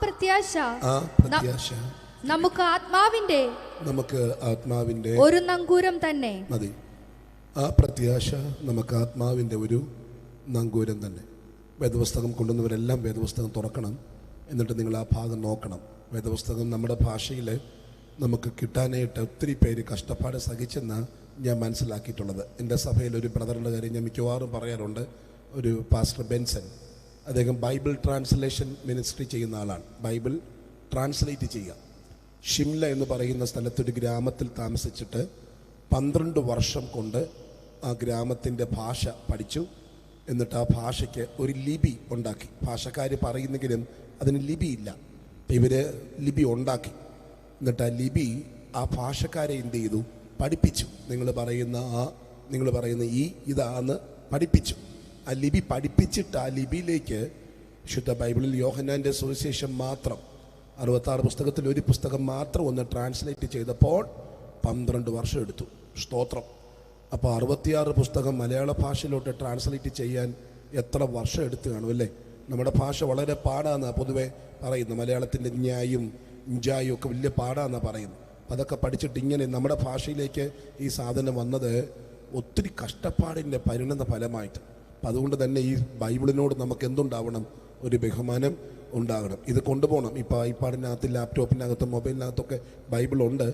പ്രത്യാശ നമുക്ക് ആത്മാവിന്റെ ഒരു നങ്കൂരം തന്നെ മതി. ആ പ്രത്യാശ നമുക്ക് ആത്മാവിന്റെ ഒരു നങ്കൂരം തന്നെ. വേദപുസ്തകം കൊണ്ടുവന്നവരെല്ലാം വേദപുസ്തകം തുറക്കണം. എന്നിട്ട് നിങ്ങൾ ആ ഭാഗം നോക്കണം. വേദപുസ്തകം നമ്മുടെ ഭാഷയിൽ നമുക്ക് കിട്ടാനായിട്ട് ഒത്തിരി പേര് കഷ്ടപ്പാട് സഹിച്ചെന്നാണ് ഞാൻ മനസ്സിലാക്കിയിട്ടുള്ളത്. എൻ്റെ സഭയിൽ ഒരു ബ്രദറിൻ്റെ കാര്യം ഞാൻ മിക്കവാറും പറയാറുണ്ട്. ഒരു പാസ്റ്റർ ബെൻസൺ, അദ്ദേഹം ബൈബിൾ ട്രാൻസ്ലേഷൻ മിനിസ്ട്രി ചെയ്യുന്ന ആളാണ്. ബൈബിൾ ട്രാൻസ്ലേറ്റ് ചെയ്യുക. ഷിംല എന്ന് പറയുന്ന സ്ഥലത്തൊരു ഗ്രാമത്തിൽ താമസിച്ചിട്ട് 12 വർഷം കൊണ്ട് ആ ഗ്രാമത്തിൻ്റെ ഭാഷ പഠിച്ചു. എന്നിട്ട് ആ ഭാഷയ്ക്ക് ഒരു ലിപി ഉണ്ടാക്കി. ഭാഷക്കാർ പറയുന്നെങ്കിലും അതിന് ലിപിയില്ല. ഇവർ ലിപി ഉണ്ടാക്കി. എന്നിട്ട് ആ ലിപി ആ ഭാഷക്കാരെ എന്ത് ചെയ്തു? പഠിപ്പിച്ചു. നിങ്ങൾ പറയുന്ന ഇതാന്ന് പഠിപ്പിച്ചു. ആ ലിപി പഠിപ്പിച്ചിട്ട് ആ ലിപിയിലേക്ക് ശുദ്ധ ബൈബിളിൽ യോഹന്നാൻ്റെ സുവിശേഷം മാത്രം 66 പുസ്തകത്തിൽ ഒരു പുസ്തകം മാത്രം ഒന്ന് ട്രാൻസ്ലേറ്റ് ചെയ്തപ്പോൾ 12 വർഷം എടുത്തു. സ്തോത്രം. അപ്പോൾ 66 പുസ്തകം മലയാള ഭാഷയിലോട്ട് ട്രാൻസ്ലേറ്റ് ചെയ്യാൻ എത്ര വർഷം എടുത്തു കാണുമല്ലേ? നമ്മുടെ ഭാഷ വളരെ പാടാന്നാണ് പൊതുവെ പറയുന്നത്. മലയാളത്തിൻ്റെ ന്യായും ഇഞ്ചായും ഒക്കെ വലിയ പാടാന്നാണ് പറയുന്നത്. അതൊക്കെ പഠിച്ചിട്ട് ഇങ്ങനെ നമ്മുടെ ഭാഷയിലേക്ക് ഈ സാധനം വന്നത് ഒത്തിരി കഷ്ടപ്പാടിൻ്റെ പരിണത ഫലമായിട്ട്. അപ്പം അതുകൊണ്ട് തന്നെ ഈ ബൈബിളിനോട് നമുക്ക് എന്തുണ്ടാവണം? ഒരു ബഹുമാനം ഉണ്ടാകണം. ഇത് കൊണ്ടുപോകണം. ഇപ്പോൾ ഐപാഡിനകത്ത്, ലാപ്ടോപ്പിനകത്ത്, മൊബൈലിനകത്തൊക്കെ ബൈബിളുണ്ട്.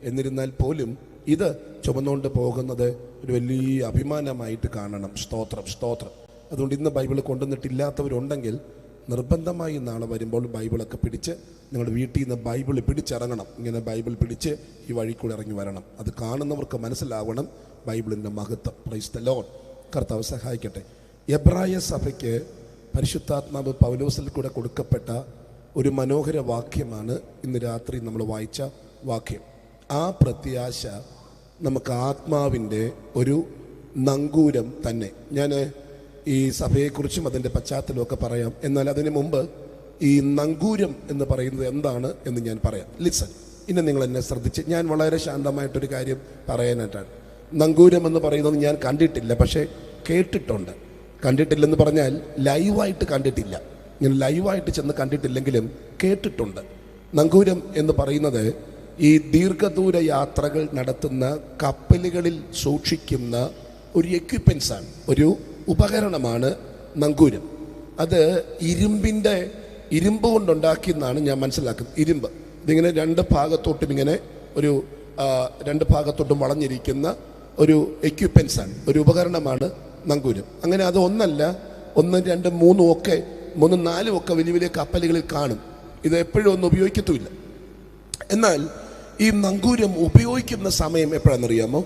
എന്നിരുന്നാൽ പോലും ഇത് ചുമന്നുകൊണ്ട് പോകുന്നത് ഒരു വലിയ അഭിമാനമായിട്ട് കാണണം. സ്തോത്രം. അതുകൊണ്ട് ഇന്ന് ബൈബിൾ കൊണ്ടുവന്നിട്ടില്ലാത്തവരുണ്ടെങ്കിൽ നിർബന്ധമായി നാളെ വരുമ്പോൾ ബൈബിളൊക്കെ പിടിച്ച് നിങ്ങളുടെ വീട്ടിൽ നിന്ന് ബൈബിൾ പിടിച്ചിറങ്ങണം. ഇങ്ങനെ ബൈബിൾ പിടിച്ച് ഈ വഴിക്കൂടെ ഇറങ്ങി വരണം. അത് കാണുന്നവർക്ക് മനസ്സിലാവണം ബൈബിളിൻ്റെ മഹത്വം. Praise the Lord. കർത്താവ് സഹായിക്കട്ടെ. എബ്രായ സഭയ്ക്ക് പരിശുദ്ധാത്മാവ് പൗലോസിൽ കൂടെ കൊടുക്കപ്പെട്ട ഒരു മനോഹര വാക്യമാണ് ഇന്ന് രാത്രി നമ്മൾ വായിച്ച വാക്യം. ആ പ്രത്യാശ നമുക്ക് ആത്മാവിൻ്റെ ഒരു നങ്കൂരം തന്നെ. ഞാൻ ഈ സഭയെക്കുറിച്ചും അതിൻ്റെ പശ്ചാത്തലമൊക്കെ പറയാം. എന്നാൽ അതിന് മുമ്പ് ഈ നങ്കൂരം എന്ന് പറയുന്നത് എന്താണ് എന്ന് ഞാൻ പറയാം. ലിസൺ. ഇനി നിങ്ങൾ എന്നെ ശ്രദ്ധിച്ച്, ഞാൻ വളരെ ശാന്തമായിട്ടൊരു കാര്യം പറയാനായിട്ടാണ്. നങ്കൂരം എന്ന് പറയുന്നത് ഞാൻ കണ്ടിട്ടില്ല, പക്ഷേ കേട്ടിട്ടുണ്ട്. കണ്ടിട്ടില്ലെന്ന് പറഞ്ഞാൽ ലൈവായിട്ട് കണ്ടിട്ടില്ല. ഞാൻ ലൈവായിട്ട് ചെന്ന് കണ്ടിട്ടില്ലെങ്കിലും കേട്ടിട്ടുണ്ട്. നങ്കൂരം എന്ന് പറയുന്നത് ഈ ദീർഘദൂര യാത്രകൾ നടത്തുന്ന കപ്പലുകളിൽ സൂക്ഷിക്കുന്ന ഒരു എക്യുപ്മെൻസാണ്, ഒരു ഉപകരണമാണ് നങ്കൂരം. അത് ഇരുമ്പ് കൊണ്ടുണ്ടാക്കിയെന്നാണ് ഞാൻ മനസ്സിലാക്കുന്നത്. ഇരുമ്പ് ഇതിങ്ങനെ രണ്ട് ഭാഗത്തോട്ടും വളഞ്ഞിരിക്കുന്ന ഒരു എക്യുപ്മെൻസാണ്, ഒരു ഉപകരണമാണ് നങ്കൂരം. അങ്ങനെ അത് ഒന്നല്ല, 1, 2, 3 ഒക്കെ 3, 4 ഒക്കെ വലിയ വലിയ കപ്പലുകളിൽ കാണും. ഇത് എപ്പോഴും ഒന്നും ഉപയോഗിക്കത്തുമില്ല. എന്നാൽ ഈ നങ്കൂരം ഉപയോഗിക്കുന്ന സമയം എപ്പോഴാണെന്നറിയാമോ?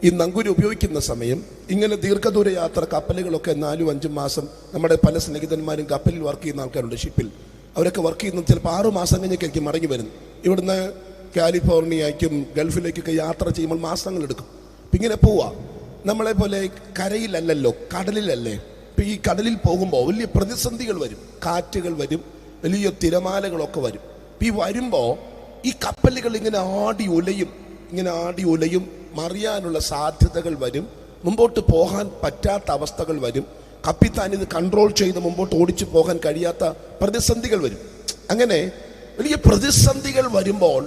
ഈ നങ്കൂരം ഉപയോഗിക്കുന്ന സമയം ഇങ്ങനെ ദീർഘദൂര യാത്ര കപ്പലുകളൊക്കെ 4-5 മാസം, നമ്മുടെ പല സ്നേഹിതന്മാരും കപ്പലിൽ വർക്ക് ചെയ്യുന്ന ആൾക്കാരുണ്ട്, ഷിപ്പിൽ. അവരൊക്കെ വർക്ക് ചെയ്യുന്നത് ചിലപ്പോൾ 6 മാസം കഴിഞ്ഞൊക്കെ മടങ്ങി വരുന്നു. ഇവിടുന്ന് കാലിഫോർണിയയ്ക്കും ഗൾഫിലേക്കൊക്കെ യാത്ര ചെയ്യുമ്പോൾ മാസങ്ങളെടുക്കും. അപ്പം ഇങ്ങനെ പോവാ. നമ്മളെ പോലെ കരയിലല്ലല്ലോ, കടലിലല്ലേ. ഇപ്പം ഈ കടലിൽ പോകുമ്പോൾ വലിയ പ്രതിസന്ധികൾ വരും, കാറ്റുകൾ വരും, വലിയ തിരമാലകളൊക്കെ വരും. ഇപ്പം ഈ വരുമ്പോൾ ഈ കപ്പലുകൾ ഇങ്ങനെ ആടി ഉലയും, മറിയാനുള്ള സാധ്യതകൾ വരും, മുമ്പോട്ട് പോകാൻ പറ്റാത്ത അവസ്ഥകൾ വരും. കപ്പിത്താൻ ഇത് കൺട്രോൾ ചെയ്ത് മുമ്പോട്ട് ഓടിച്ചു പോകാൻ കഴിയാത്ത പ്രതിസന്ധികൾ വരും. അങ്ങനെ വലിയ പ്രതിസന്ധികൾ വരുമ്പോൾ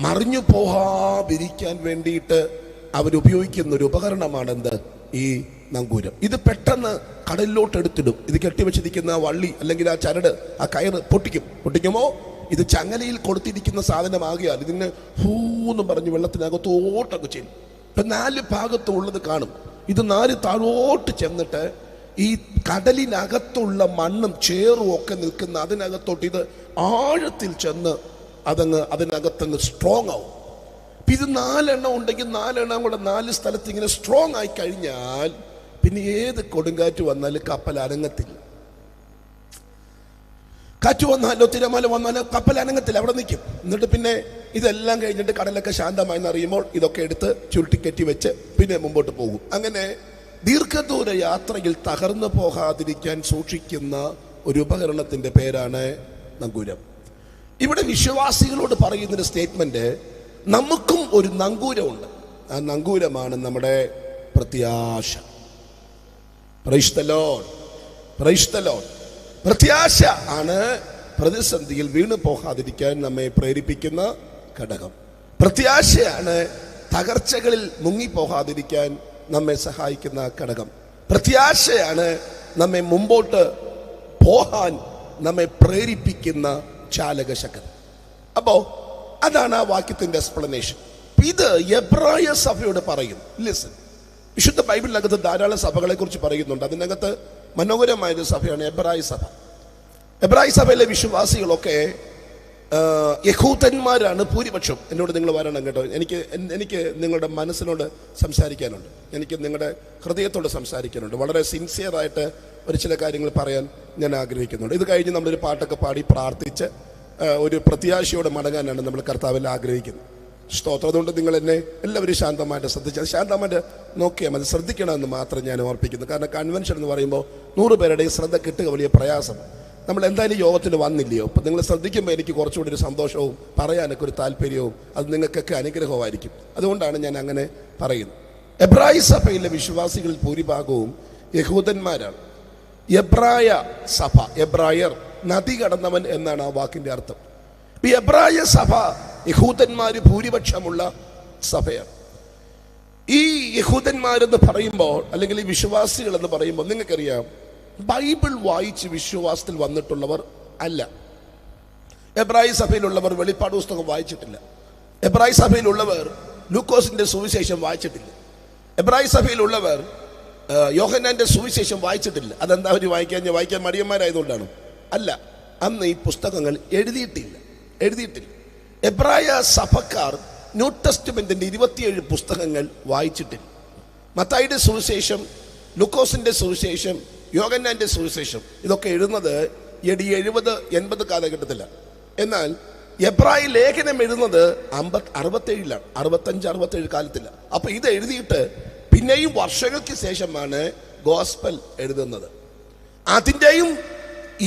മറിഞ്ഞു പോകാതിരിക്കാൻ വേണ്ടിയിട്ട് അവരുപയോഗിക്കുന്ന ഒരു ഉപകരണമാണെന്ത്? ഈ നങ്കൂരം. ഇത് പെട്ടെന്ന് കടലിലോട്ട് എടുത്തിടും. ഇത് കെട്ടിവെച്ചിരിക്കുന്ന വള്ളി അല്ലെങ്കിൽ ആ ചരട്, ആ കയറ് പൊട്ടിക്കുമോ? ഇത് ചങ്ങലയിൽ കൊടുത്തിരിക്കുന്ന സാധനമാകിയാൽ ഇതിന് ഹൂന്ന് പറഞ്ഞ് വെള്ളത്തിനകത്തോട്ടൊക്കെ ചെയ്യും. ഇപ്പം 4 ഭാഗത്തുള്ളത് കാണും. ഇത് 4 താഴോട്ട് ചെന്നിട്ട് ഈ കടലിനകത്തുള്ള മണ്ണും ചേറും ഒക്കെ നിൽക്കുന്ന അതിനകത്തോട്ട് ഇത് ആഴത്തിൽ ചെന്ന് അതിനകത്തങ്ങ് സ്ട്രോങ് ആവും. ഇത് 4 എണ്ണം ഉണ്ടെങ്കിൽ 4 എണ്ണം കൂടെ 4 സ്ഥലത്ത് ഇങ്ങനെ സ്ട്രോങ് ആയി കഴിഞ്ഞാൽ പിന്നെ ഏത് കൊടുങ്കാറ്റ് വന്നാലും കപ്പൽ അനങ്ങത്തില്ല. കാറ്റ് വന്നാലോ തിരമാല വന്നാലോ കപ്പൽ അനങ്ങത്തില്ല, അവിടെ നിൽക്കും. എന്നിട്ട് പിന്നെ ഇതെല്ലാം കഴിഞ്ഞിട്ട് കടലൊക്കെ ശാന്തമായി എന്നറിയുമ്പോൾ ഇതൊക്കെ എടുത്ത് ചുരുട്ടിക്കറ്റി വെച്ച് പിന്നെ മുമ്പോട്ട് പോകും. അങ്ങനെ ദീർഘദൂര യാത്രയിൽ തകർന്നു പോകാതിരിക്കാൻ സൂക്ഷിക്കുന്ന ഒരു ഉപകരണത്തിന്റെ പേരാണ് നങ്കൂരം. ഇവിടെ വിശ്വാസികളോട് പറയുന്നൊരു സ്റ്റേറ്റ്മെന്റ്, നമുക്കും ഒരു നങ്കൂരമുണ്ട്. ആ നങ്കൂരമാണ് നമ്മുടെ പ്രത്യാശ. Price the Lord. പ്രത്യാശ ആണ് പ്രതിസന്ധിയിൽ വീണു പോകാതിരിക്കാൻ നമ്മെ പ്രേരിപ്പിക്കുന്ന ഘടകം. പ്രത്യാശയാണ് തകർച്ചകളിൽ മുങ്ങിപ്പോകാതിരിക്കാൻ നമ്മെ സഹായിക്കുന്ന ഘടകം. പ്രത്യാശയാണ് നമ്മെ മുമ്പോട്ട് പോകാൻ നമ്മെ പ്രേരിപ്പിക്കുന്ന ചാലകശക്തി. അപ്പോ അതാണ് ആ വാക്യത്തിന്റെ എക്സ്പ്ലനേഷൻ. ഇത് എബ്രായ സഭയോട് പറയും. ലിസൺ, വിശുദ്ധ ബൈബിളിനകത്ത് ധാരാളം സഭകളെ കുറിച്ച് പറയുന്നുണ്ട്. അതിനകത്ത് മനോഹരമായൊരു സഭയാണ് എബ്രായ സഭ. എബ്രായ സഭയിലെ വിശ്വാസികളൊക്കെ യഹൂദന്മാരാണ് ഭൂരിപക്ഷം. എന്നോട് നിങ്ങൾ വരണം കേട്ടോ. എനിക്ക് നിങ്ങളുടെ മനസ്സിനോട് സംസാരിക്കാനുണ്ട്, എനിക്ക് നിങ്ങളുടെ ഹൃദയത്തോട് സംസാരിക്കാനുണ്ട്. വളരെ സിൻസിയറായിട്ട് ഒരു ചില കാര്യങ്ങൾ പറയാൻ ഞാൻ ആഗ്രഹിക്കുന്നുണ്ട്. ഇത് കഴിഞ്ഞ് നമ്മളൊരു പാട്ടൊക്കെ പാടി പ്രാർത്ഥിച്ച് ഒരു പ്രത്യാശയോടെ മടങ്ങാനാണ് നമ്മൾ കർത്താവിൽ ആഗ്രഹിക്കുന്നത്. സ്തോത്രം. അതുകൊണ്ട് നിങ്ങൾ എന്നെ എല്ലാവരും ശാന്തമായിട്ട് ശ്രദ്ധിച്ചാൽ, ശാന്തമായിട്ട് നോക്കിയാൽ മതി. ശ്രദ്ധിക്കണമെന്ന് മാത്രം ഞാൻ ഓർപ്പിക്കുന്നു. കാരണം കൺവെൻഷൻ എന്ന് പറയുമ്പോൾ 100 പേരുടെയും ശ്രദ്ധ കിട്ടുക വലിയ പ്രയാസം. നമ്മൾ എന്തായാലും യോഗത്തിന് വന്നില്ലയോ, അപ്പം നിങ്ങൾ ശ്രദ്ധിക്കുമ്പോൾ എനിക്ക് കുറച്ചുകൂടി ഒരു സന്തോഷവും പറയാനൊക്കെ ഒരു താല്പര്യവും അത് നിങ്ങൾക്കൊക്കെ അനുഗ്രഹമായിരിക്കും. അതുകൊണ്ടാണ് ഞാൻ അങ്ങനെ പറയുന്നത്. എബ്രായ സഭയിലെ വിശ്വാസികളിൽ ഭൂരിഭാഗവും യഹൂദന്മാരാണ്. എബ്രായ സഭ, എബ്രായർ നദി കടന്നവൻ എന്നാണ് ആ വാക്കിന്റെ അർത്ഥം. ഈ എബ്രായ സഭ യഹൂദന്മാര് ഭൂരിപക്ഷമുള്ള സഭയാണ്. ഈ യഹൂദന്മാരെന്ന് പറയുമ്പോൾ, അല്ലെങ്കിൽ ഈ വിശ്വാസികൾ എന്ന് പറയുമ്പോൾ, നിങ്ങൾക്കറിയാം ബൈബിൾ വായിച്ച് വിശ്വാസത്തിൽ വന്നിട്ടുള്ളവർ അല്ല. എബ്രായ സഭയിലുള്ളവർ വെളിപ്പാട് പുസ്തകം വായിച്ചിട്ടില്ല. എബ്രായ സഭയിലുള്ളവർ ലൂക്കോസിന്റെ സുവിശേഷം വായിച്ചിട്ടില്ല. എബ്രായ സഭയിലുള്ളവർ യോഹന്നാന്റെ സുവിശേഷം വായിച്ചിട്ടില്ല. അതെന്താ അവർ വായിക്കാൻ മടിയന്മാരായതുകൊണ്ടാണ്? അല്ല, അന്ന് ഈ പുസ്തകങ്ങൾ എഴുതിയിട്ടില്ല. എബ്രായ സഭക്കാർ ന്യൂ ടെസ്റ്റ്മെന്റിന്റെ 27 പുസ്തകങ്ങൾ വായിച്ചിട്ടില്ല. മത്തായിയുടെ സുവിശേഷം, ലൂക്കോസിന്റെ സുവിശേഷം, യോഹന്നാന്റെ സുവിശേഷം ഇതൊക്കെ എഴുതുന്നത് 70-80 കാലഘട്ടത്തിലാണ്. എന്നാൽ എബ്രായ ലേഖനം എഴുതുന്നത് 67-ലാണ്, 65-67 കാലത്തിലാണ്. അപ്പൊ ഇത് എഴുതിയിട്ട് പിന്നെയും വർഷങ്ങൾക്ക് ശേഷമാണ് ഗോസ്പൽ എഴുതുന്നത്. അതിൻ്റെയും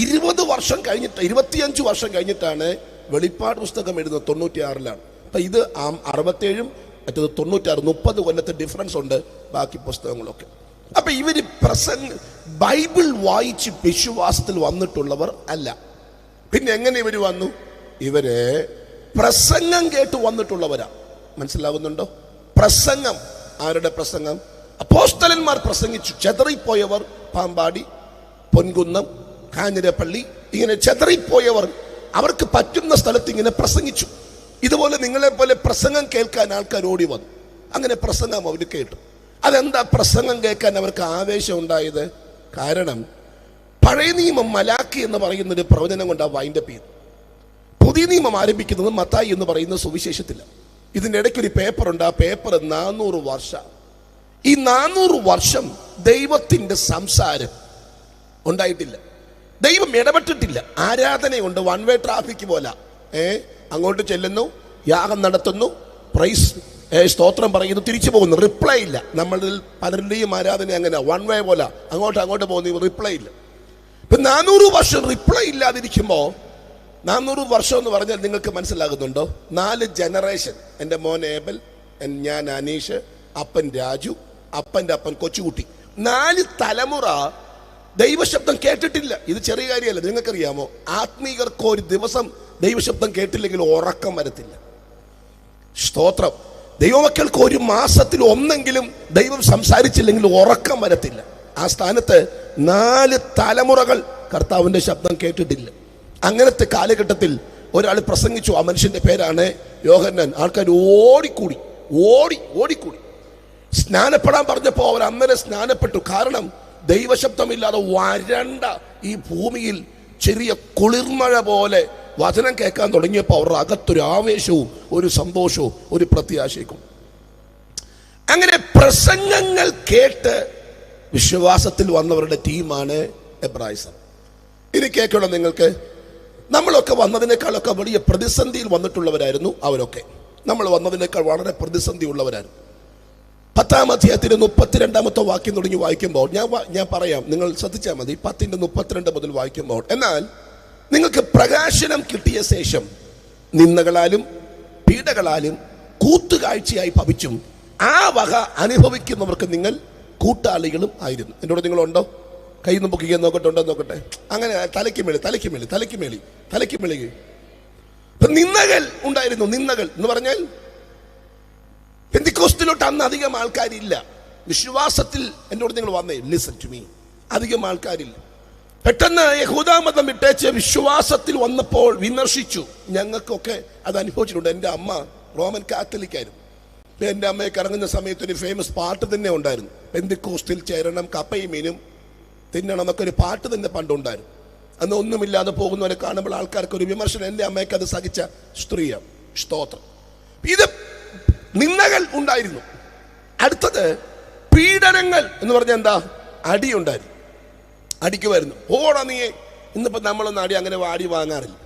20 വർഷം കഴിഞ്ഞിട്ട്, 25 വർഷം കഴിഞ്ഞിട്ടാണ് വെളിപ്പാട് പുസ്തകം എഴുതുന്നത്. 96-ലാണ്. അപ്പൊ ഇത് 67-ഉം മറ്റത് 96, 30 കൊല്ലത്തെ ഡിഫറൻസ് ഉണ്ട് ബാക്കി പുസ്തകങ്ങളൊക്കെ. അപ്പൊ ഇവര് ബൈബിൾ വായിച്ച് വിശ്വാസത്തിൽ വന്നിട്ടുള്ളവർ അല്ല. പിന്നെ എങ്ങനെ ഇവര് വന്നു? ഇവര് പ്രസംഗം കേട്ട് വന്നിട്ടുള്ളവരാ. മനസ്സിലാകുന്നുണ്ടോ? പ്രസംഗം. ആരുടെ പ്രസംഗം? അപ്പോസ്തലന്മാർ പ്രസംഗിച്ചു. ചെതറിപ്പോയവർ പാമ്പാടി, പൊൻകുന്നം, കാഞ്ഞിരപ്പള്ളി, ഇങ്ങനെ ചെതറിപ്പോയവർ അവർക്ക് പറ്റുന്ന സ്ഥലത്ത് ഇങ്ങനെ പ്രസംഗിച്ചു. ഇതുപോലെ നിങ്ങളെ പോലെ പ്രസംഗം കേൾക്കാൻ ആൾക്കാർ ഓടി വന്നു. അങ്ങനെ പ്രസംഗം അവർ കേട്ടു. അതെന്താ പ്രസംഗം കേൾക്കാൻ അവർക്ക് ആവേശം ഉണ്ടായത്? കാരണം പഴയ നിയമം മലാക്കി എന്ന് പറയുന്ന ഒരു പ്രവചനം കൊണ്ട് വൈൻഡപ്പ് ചെയ്തു. പുതിയ നിയമം ആരംഭിക്കുന്നത് മത്തായി എന്ന് പറയുന്ന സുവിശേഷത്തിലാണ്. ഇതിൻ്റെ ഇടയ്ക്കൊരു പേപ്പറുണ്ട്. ആ പേപ്പർ 400 വർഷം. ഈ 400 വർഷം ദൈവത്തിന്റെ സംസാരം ഉണ്ടായിട്ടില്ല. ദൈവം ഇടപെട്ടിട്ടില്ല. ആരാധനയുണ്ട്, വൺ വേ ട്രാഫിക് പോലെ. അങ്ങോട്ട് ചെല്ലുന്നു, യാഗം നടത്തുന്നു, പ്രൈസ് സ്തോത്രം പറയുന്നു, തിരിച്ചു പോകുന്നു, റിപ്ലൈ ഇല്ല. നമ്മളിൽ പലരുടെയും ആരാധന അങ്ങനെ വൺ വേ പോലെ, അങ്ങോട്ട് പോകുന്നു, റിപ്ലൈ ഇല്ല. ഇപ്പൊ 400 വർഷം റിപ്ലൈ ഇല്ലാതിരിക്കുമ്പോ, 400 വർഷം എന്ന് പറഞ്ഞാൽ നിങ്ങൾക്ക് മനസ്സിലാകുന്നുണ്ടോ? 4 ജനറേഷൻ. എൻ്റെ മോൻ ഏബൽ, ഞാൻ അനീഷ്, അപ്പൻ രാജു, അപ്പൻ്റെ അപ്പൻ കൊച്ചുകുട്ടി, 4 തലമുറ ദൈവശബ്ദം കേട്ടിട്ടില്ല. ഇത് ചെറിയ കാര്യമല്ല. നിങ്ങൾക്കറിയാമോ, ആത്മീകർക്ക് ഒരു ദിവസം ദൈവശബ്ദം കേട്ടില്ലെങ്കിൽ ഉറക്കം വരത്തില്ല. സ്തോത്രം. ദൈവമക്കൾക്ക് ഒരു മാസത്തിൽ ഒന്നെങ്കിലും ദൈവം സംസാരിച്ചില്ലെങ്കിൽ ഉറക്കം വരത്തില്ല. ആ സ്ഥാനത്ത് 4 തലമുറകൾ കർത്താവിന്റെ ശബ്ദം കേട്ടിട്ടില്ല. അങ്ങനത്തെ കാലഘട്ടത്തിൽ ഒരാൾ പ്രസംഗിച്ചു. ആ മനുഷ്യന്റെ പേരാണ് യോഹന്നാൻ. ആൾക്കാർ ഓടിക്കൂടി സ്നാനപ്പെടാൻ പറഞ്ഞപ്പോൾ അവർ അന്നേരം സ്നാനപ്പെട്ടു. കാരണം ദൈവശബ്ദമില്ലാതെ വരണ്ട ഈ ഭൂമിയിൽ ചെറിയ കുളിർമഴ പോലെ വചനം കേൾക്കാൻ തുടങ്ങിയപ്പോൾ അവരുടെ അകത്തൊരു ആവേശവും ഒരു സന്തോഷവും ഒരു പ്രത്യാശയും. അങ്ങനെ പ്രസംഗങ്ങൾ കേട്ട് വിശ്വാസത്തിൽ വന്നവരുടെ ടീമാണ് എബ്രായ സഭ. ഇനി കേൾക്കണം നിങ്ങൾക്ക്. നമ്മളൊക്കെ വന്നതിനേക്കാളൊക്കെ വലിയ പ്രതിസന്ധിയിൽ വന്നിട്ടുള്ളവരായിരുന്നു അവരൊക്കെ. നമ്മൾ വന്നതിനേക്കാൾ വളരെ പ്രതിസന്ധി ഉള്ളവരായിരുന്നു. 10-ാം അധ്യായത്തിന്റെ 32-ാമത്തെ വാക്യം തുടങ്ങി വായിക്കുമ്പോൾ ഞാൻ പറയാം, നിങ്ങൾ ശ്രദ്ധിച്ചാൽ മതി. 10-32 മുതൽ വായിക്കുമ്പോൾ, എന്നാൽ നിങ്ങൾക്ക് പ്രകാശനം കിട്ടിയ ശേഷം നിന്ദകളാലും പീഡകളാലും കൂത്തുകാഴ്ചയായി ഭവിച്ചും ആ വക അനുഭവിക്കുന്നവർക്ക് നിങ്ങൾ കൂട്ടാളികളും ആയിരുന്നു. എന്നോട് നിങ്ങളുണ്ടോ? കൈ പൊക്കിക്കാൻ നോക്കട്ടെ, ഉണ്ടോ നോക്കട്ടെ. അങ്ങനെ തലയ്ക്ക് മേളി തലയ്ക്ക് മെഴുകി. നിന്ദകൾ ഉണ്ടായിരുന്നു. നിന്ദകൾ എന്ന് പറഞ്ഞാൽ പെന്തിക്കോസ്തിലോട്ട് അന്ന് അധികം ആൾക്കാരില്ല. വിശ്വാസത്തിൽ എന്നോട് നിങ്ങൾ വന്നേ, ലിസൺ ടു മീ, അധികം ആൾക്കാരില്ല. പെട്ടെന്ന് യഹൂദമതം വിട്ടേച്ച് വിശ്വാസത്തിൽ വന്നപ്പോൾ വിമർശിച്ചു. ഞങ്ങൾക്കൊക്കെ അത് അനുഭവിച്ചിട്ടുണ്ട്. എൻ്റെ അമ്മ റോമൻ കാത്തലിക്കായിരുന്നു. എൻ്റെ അമ്മയൊക്കെ ഇറങ്ങുന്ന സമയത്ത് ഒരു ഫേമസ് പാട്ട് തന്നെ ഉണ്ടായിരുന്നു. പെന്തിക്കോസ്തിൽ ചേരണം, കപ്പയും മീനും തിന്നണം എന്നൊക്കെ ഒരു പാട്ട് തന്നെ പണ്ടുണ്ടായിരുന്നു. അന്ന് ഒന്നുമില്ലാതെ പോകുന്നവരെ കാണുമ്പോൾ ആൾക്കാർക്ക് ഒരു വിമർശനം. എൻ്റെ അമ്മയ്ക്ക് അത് സഹിച്ച സ്ത്രീയാണ്. സ്തോത്രം. ഇത് നിന്ദകൾ ഉണ്ടായിരുന്നു. അടുത്തത് പീഡനങ്ങൾ എന്ന് പറഞ്ഞാൽ എന്താ? അടിയുണ്ടായിരുന്നു. അടിക്കുമായിരുന്നു. ഓടാ നീയെ. ഇന്നിപ്പോൾ നമ്മളൊന്നും അടി അങ്ങനെ അടി വാങ്ങാറില്ല.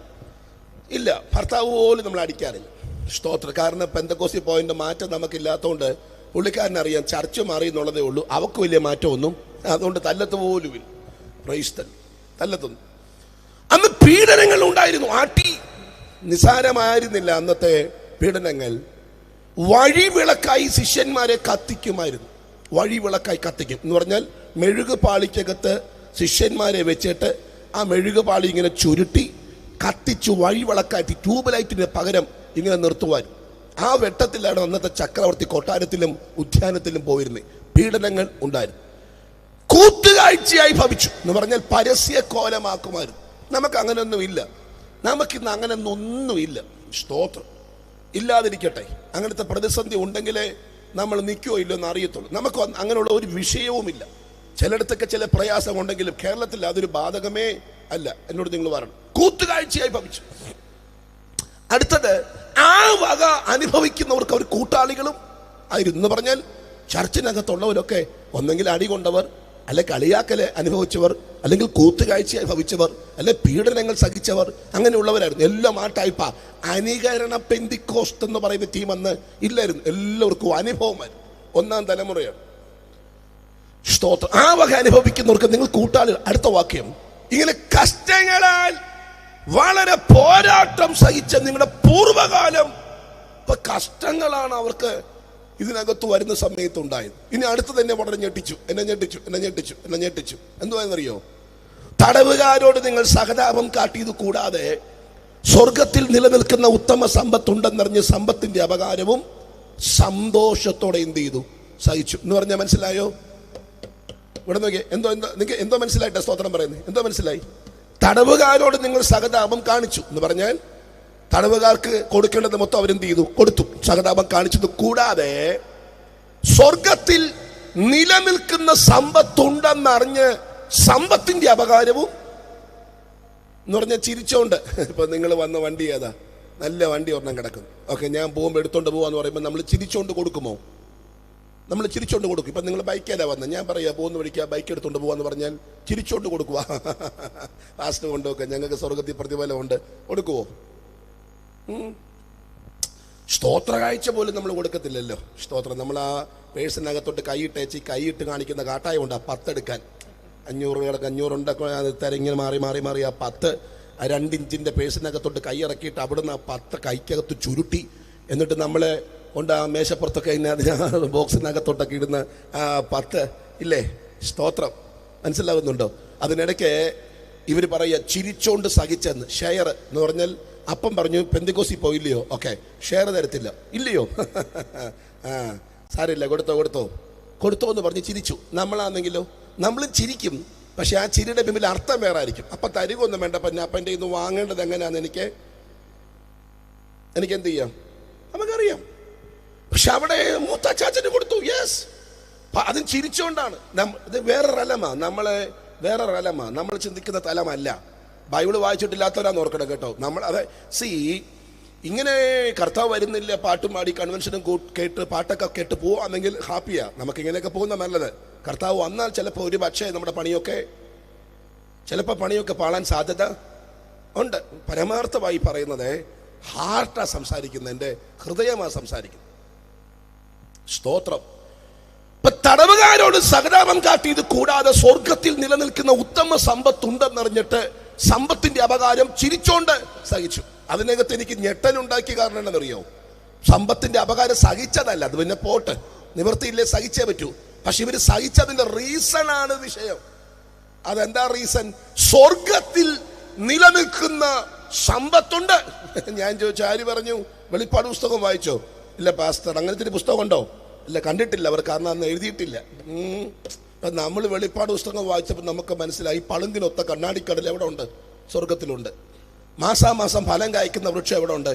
ഇല്ല, ഭർത്താവ് പോലും നമ്മൾ അടിക്കാറില്ല. സ്തോത്രം. കാരണം പെന്തക്കോസ്തി പോയിന്റ് മാറ്റം നമുക്കില്ലാത്തതുകൊണ്ട് പുള്ളിക്കാരനറിയാം ചർച്ച മാറി എന്നുള്ളതേ ഉള്ളൂ. അവർക്ക് വലിയ മാറ്റമൊന്നും അതുകൊണ്ട് തല്ലത്ത് പോലുമില്ല. പ്രൈസ് തല്ലത്തൊന്നും. അന്ന് പീഡനങ്ങൾ ഉണ്ടായിരുന്നു. ആട്ടി നിസാരമായിരുന്നില്ല അന്നത്തെ പീഡനങ്ങൾ. വഴിവിളക്കായി ശിഷ്യന്മാരെ കത്തിക്കുമായിരുന്നു. വഴിവിളക്കായി കത്തിക്കും എന്ന് പറഞ്ഞാൽ മെഴുക് പാളിക്കകത്ത് ശിഷ്യന്മാരെ വെച്ചിട്ട് ആ മെഴുക് പാളി ഇങ്ങനെ ചുരുട്ടി കത്തിച്ചു വഴിവിളക്കാറ്റി ട്യൂബ് ലൈറ്റിന് പകരം ഇങ്ങനെ നിർത്തുവാൻ. ആ വെട്ടത്തിലാണ് അന്നത്തെ ചക്രവർത്തി കൊട്ടാരത്തിലും ഉദ്യാനത്തിലും പോയിരുന്നത്. പീഡനങ്ങൾ ഉണ്ടായിരുന്നു. കൂത്തുകാഴ്ചയായി ഭവിച്ചു എന്ന് പറഞ്ഞാൽ പരസ്യ കോലമാക്കുമായിരുന്നു. നമുക്ക് അങ്ങനെയൊന്നുമില്ല. നമുക്കിന്ന് അങ്ങനെയൊന്നുമില്ല. സ്തോത്രം. ഇല്ലാതിരിക്കട്ടെ. അങ്ങനത്തെ പ്രതിസന്ധി ഉണ്ടെങ്കിലേ നമ്മൾ നിൽക്കുമോ ഇല്ലോ എന്ന് അറിയത്തുള്ളൂ. നമുക്ക് അങ്ങനെയുള്ള ഒരു വിഷയവുമില്ല. ചിലയിടത്തൊക്കെ ചില പ്രയാസം ഉണ്ടെങ്കിലും കേരളത്തിൽ അതൊരു ബാധകമേ അല്ല. എന്നോട് നിങ്ങൾ പറയണം. കൂത്തുകാഴ്ചയായി ഭവിച്ചു. അടുത്തത് ആ വക അനുഭവിക്കുന്നവർക്ക് അവർ കൂട്ടാളികളും ആയിരുന്നു എന്ന് പറഞ്ഞാൽ ചർച്ചിനകത്തുള്ളവരൊക്കെ ഒന്നെങ്കിൽ അടി കൊണ്ടവർ, അല്ലെ കളിയാക്കല് അനുഭവിച്ചവർ, അല്ലെങ്കിൽ കൂത്തുകാഴ്ചയായി ഭവിച്ചവർ, അല്ലെ പീഡനങ്ങൾ സഹിച്ചവർ, അങ്ങനെയുള്ളവരായിരുന്നു. എല്ലാം ആ ടൈപ്പാ. അനുകരണ പെന്തിക്കോസ്ത് എന്ന് പറയുന്ന ടീം അന്ന് ഇല്ലായിരുന്നു. എല്ലാവർക്കും അനുഭവമായിരുന്നു. ഒന്നാം തലമുറയാണ്. സ്തോത്രം. ആ വക അനുഭവിക്കുന്നവർക്ക് നിങ്ങൾ കൂട്ടാളികൾ. അടുത്ത വാക്യം, ഇങ്ങനെ കഷ്ടങ്ങളാൽ വളരെ പോരാട്ടം സഹിച്ച നിങ്ങളുടെ പൂർവകാലം. ഇപ്പൊ കഷ്ടങ്ങളാണ് അവർക്ക് ഇതിനകത്ത് വരുന്ന സമയത്ത് ഉണ്ടായത്. ഇനി അടുത്തത് എന്നെ വളരെ ഞെട്ടിച്ചു. എന്തുവാണെന്നറിയോ? തടവുകാരോട് നിങ്ങൾ സഹതാപം കാട്ടിയത് കൂടാതെ സ്വർഗത്തിൽ നിലനിൽക്കുന്ന ഉത്തമ സമ്പത്തുണ്ടെന്നറിഞ്ഞ് സമ്പത്തിന്റെ അപകാരവും സന്തോഷത്തോടെ എന്ത് ചെയ്തു? സഹിച്ചു എന്ന് പറഞ്ഞാൽ മനസ്സിലായോ? ഇവിടെ നോക്കിയേ. നിങ്ങൾക്ക് എന്തോ മനസ്സിലായിട്ടാ സ്തോത്രം പറയുന്നത്? എന്തോ മനസ്സിലായി? തടവുകാരോട് നിങ്ങൾ സഹതാപം കാണിച്ചു എന്ന് പറഞ്ഞാൽ തടവുകാർക്ക് കൊടുക്കേണ്ടത് മൊത്തം അവരെന്ത് ചെയ്തു? കൊടുത്തു. സഹതാപം കാണിച്ചത് കൂടാതെ സ്വർഗത്തിൽ നിലനിൽക്കുന്ന സമ്പത്തുണ്ടെന്നറിഞ്ഞ് സമ്പത്തിന്റെ അപകാരവും എന്ന് പറഞ്ഞാൽ ചിരിച്ചോണ്ട്. ഇപ്പൊ നിങ്ങൾ വന്ന വണ്ടി ഏതാ? നല്ല വണ്ടി ഒരെണ്ണം കിടക്കുന്നു. ഓക്കെ, ഞാൻ പോകുമ്പോൾ എടുത്തോണ്ട് പോവാന്ന് പറയുമ്പോൾ നമ്മൾ ചിരിച്ചോണ്ട് കൊടുക്കുമോ? നമ്മൾ ചിരിച്ചോണ്ട് കൊടുക്കും. ഇപ്പം നിങ്ങൾ ബൈക്കേലാ വന്നത്, ഞാൻ പറയാ പോകുന്ന വഴിക്ക് ബൈക്ക് എടുത്തോണ്ട് പോവാന്ന് പറഞ്ഞാൽ ചിരിച്ചോണ്ട് കൊടുക്കുക. ലാസ്റ്റ് കൊണ്ടുവെക്കുക, ഞങ്ങൾക്ക് സ്വർഗത്തിൽ പ്രതിഫലമുണ്ട്. കൊടുക്കുവോ? സ്തോത്ര കാഴ്ച പോലും നമ്മൾ കൊടുക്കത്തില്ലല്ലോ. സ്തോത്രം. നമ്മൾ ആ പേഴ്സിനകത്തോട്ട് കൈയിട്ട് കാണിക്കുന്ന കാട്ടായം ഉണ്ട്. ആ 10 എടുക്കാൻ 500 കിടക്ക് 500 ഉണ്ടാക്കുക. അത് ഇങ്ങനെ മാറി ആ 10 2 ഇഞ്ചിന്റെ പേഴ്സിനകത്തോട്ട് കൈ ഇറക്കിയിട്ട് അവിടുന്ന് ആ 10 കൈക്കകത്ത് ചുരുട്ടി എന്നിട്ട് നമ്മളെ കൊണ്ട് ആ മേശപ്പുറത്തൊക്കെ ബോക്സിനകത്തോട്ടൊക്കെ ഇടുന്ന ആ 10 ഇല്ലേ? സ്തോത്രം. മനസ്സിലാകുന്നുണ്ടോ? അതിനിടയ്ക്ക് ഇവർ പറയുക ചിരിച്ചോണ്ട് സഹിച്ചെന്ന്. ഷെയർ എന്ന് പറഞ്ഞാൽ അപ്പം പറഞ്ഞു പെന്തിക്കോസി പോയില്ലയോ? ഓക്കെ, ഷെയർ തരത്തില്ല. ഇല്ലയോ? ആ സാരില്ല, കൊടുത്തോ എന്ന് പറഞ്ഞ് ചിരിച്ചു. നമ്മളാണെങ്കിലോ നമ്മളും ചിരിക്കും. പക്ഷെ ആ ചിരിയുടെ പിമ്പിൽ അർത്ഥം വേറെ ആയിരിക്കും. അപ്പം തരികൊന്നും വേണ്ട, പിന്നെ അപ്പൻ്റെ ഇന്ന് വാങ്ങേണ്ടത് എങ്ങനെയാണെന്ന് എനിക്ക് എന്ത് ചെയ്യാം? നമുക്കറിയാം. പക്ഷെ അവിടെ മൂത്തച്ചാച്ചന് കൊടുത്തു. യെസ്, അതും ചിരിച്ചുകൊണ്ടാണ്. ഇത് വേറൊരു അലമാ. നമ്മൾ ചിന്തിക്കുന്ന തലമല്ല. ബൈബിള് വായിച്ചിട്ടില്ലാത്തവരാന്ന് ഓർക്കണം കേട്ടോ. നമ്മൾ അതെ ഇങ്ങനെ കർത്താവ് വരുന്നില്ല, പാട്ടും പാടി കൺവെൻഷനും കേട്ട് പാട്ടൊക്കെ കേട്ട് പോവാണെങ്കിൽ ഹാപ്പിയാ. നമുക്ക് ഇങ്ങനെയൊക്കെ പോകുന്ന നല്ലത്. കർത്താവ് വന്നാൽ ചിലപ്പോൾ ഒരു പക്ഷേ നമ്മുടെ പണിയൊക്കെ പാളാൻ സാധ്യത ഉണ്ട്. പരമാർത്ഥമായി പറയുന്നത് ഹാർട്ടാ സംസാരിക്കുന്നത്, എൻ്റെ ഹൃദയമാ സംസാരിക്കുന്നത്. സ്തോത്രം. തടവുകാരോട് സഹതാപം കാട്ടിയത് കൂടാതെ സ്വർഗത്തിൽ നിലനിൽക്കുന്ന ഉത്തമ സമ്പത്തുണ്ടെന്നറിഞ്ഞിട്ട് സമ്പത്തിന്റെ അപകാരം ചിരിച്ചോണ്ട് സഹിച്ചു. അതിനകത്ത് എനിക്ക് ഞെട്ടലുണ്ടാക്കിയ കാരണം എന്താണെന്നറിയോ? സമ്പത്തിന്റെ അപകാരം സഹിച്ചതല്ല, അത് പിന്നെ പോട്ട്, നിവൃത്തിയില്ലേ, സഹിച്ചേ പറ്റൂ. പക്ഷെ ഇവര് സഹിച്ചതിന്റെ റീസൺ ആണ് വിഷയം. അതെന്താ റീസൺ? സ്വർഗത്തിൽ നിലനിൽക്കുന്ന സമ്പത്തുണ്ട്. ഞാൻ ചോദിച്ചു, ആര് പറഞ്ഞു? വെളിപ്പാട് പുസ്തകം വായിച്ചോ? ഇല്ല പാസ്റ്റർ, അങ്ങനത്തെ ഒരു പുസ്തകം ഉണ്ടോ? ഇല്ല, കണ്ടിട്ടില്ല അവർ, കാരണം അന്ന് എഴുതിയിട്ടില്ല. അപ്പം നമ്മൾ വെളിപ്പാട് പുസ്തകം വായിച്ചപ്പോൾ നമുക്ക് മനസ്സിലായി, പളുങ്കിനൊത്ത കണ്ണാടിക്കടൽ എവിടെ ഉണ്ട്? സ്വർഗത്തിലുണ്ട്. മാസാമാസം ഫലം കായ്ക്കുന്ന വൃക്ഷം എവിടെ ഉണ്ട്?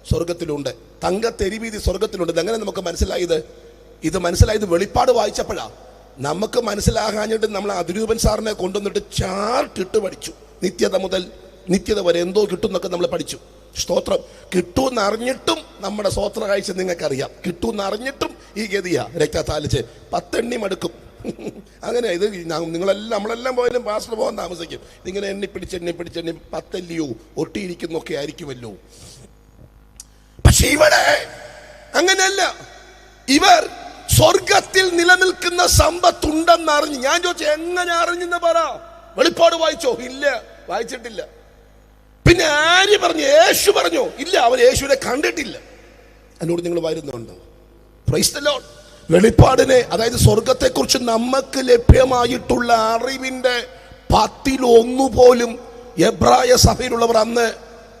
സ്വർഗത്തിലുണ്ട്. തങ്കത്തെരിവീതി സ്വർഗത്തിലുണ്ട്. ഇതെങ്ങനെ നമുക്ക് മനസ്സിലായത്? ഇത് മനസ്സിലായത് വെളിപ്പാട് വായിച്ചപ്പോഴാണ്. നമുക്ക് മനസ്സിലാകാഞ്ഞിട്ട് നമ്മൾ അതിരൂപൻ സാറിനെ കൊണ്ടുവന്നിട്ട് ചാർട്ട് ഇട്ട് പഠിച്ചു. നിത്യത മുതൽ നിത്യത വരെ എന്തോ കിട്ടുമെന്നൊക്കെ നമ്മൾ പഠിച്ചു. സ്തോത്രം. കിട്ടുമെന്ന് അറിഞ്ഞിട്ടും നമ്മുടെ സ്തോത്ര കാഴ്ച നിങ്ങൾക്കറിയാം. കിട്ടുമെന്ന് അറിഞ്ഞിട്ടും ഈ ഗതിയാ രക്തത്താലിച്ച് 10 എണ്ണി മടുക്കും. അങ്ങനെ ഇത് നിങ്ങളെല്ലാം നമ്മളെല്ലാം പോയാലും പാസ്റ്റർ പോകാൻ താമസിക്കും. ഇതിങ്ങനെ എണ്ണി പിടിച്ച് 10 അല്ലയോ ഒട്ടിയിരിക്കുന്നൊക്കെ ആയിരിക്കുമല്ലോ. പക്ഷെ ഇവിടെ അങ്ങനെയല്ല. ഇവർ സ്വർഗത്തിൽ നിലനിൽക്കുന്ന സമ്പത്തുണ്ടെന്ന് അറിഞ്ഞു. ഞാൻ ചോദിച്ചു, എങ്ങനെ അറിഞ്ഞെന്ന് പറ. വെളിപ്പാട് വായിച്ചോ? ഇല്ല, വായിച്ചിട്ടില്ല. പിന്നെ ആര് പറഞ്ഞു? യേശു പറഞ്ഞു? ഇല്ല, അവർ യേശുവിനെ കണ്ടിട്ടില്ല. എന്നോട് നിങ്ങൾ വരുന്നുണ്ടോ? Price the Lord. വെളിപ്പാടിനെ, അതായത് സ്വർഗത്തെക്കുറിച്ച് നമുക്ക് ലഭ്യമായിട്ടുള്ള അറിവിന്റെ 10-1 പോലും എബ്രായ സഭയിലുള്ളവർ അന്ന്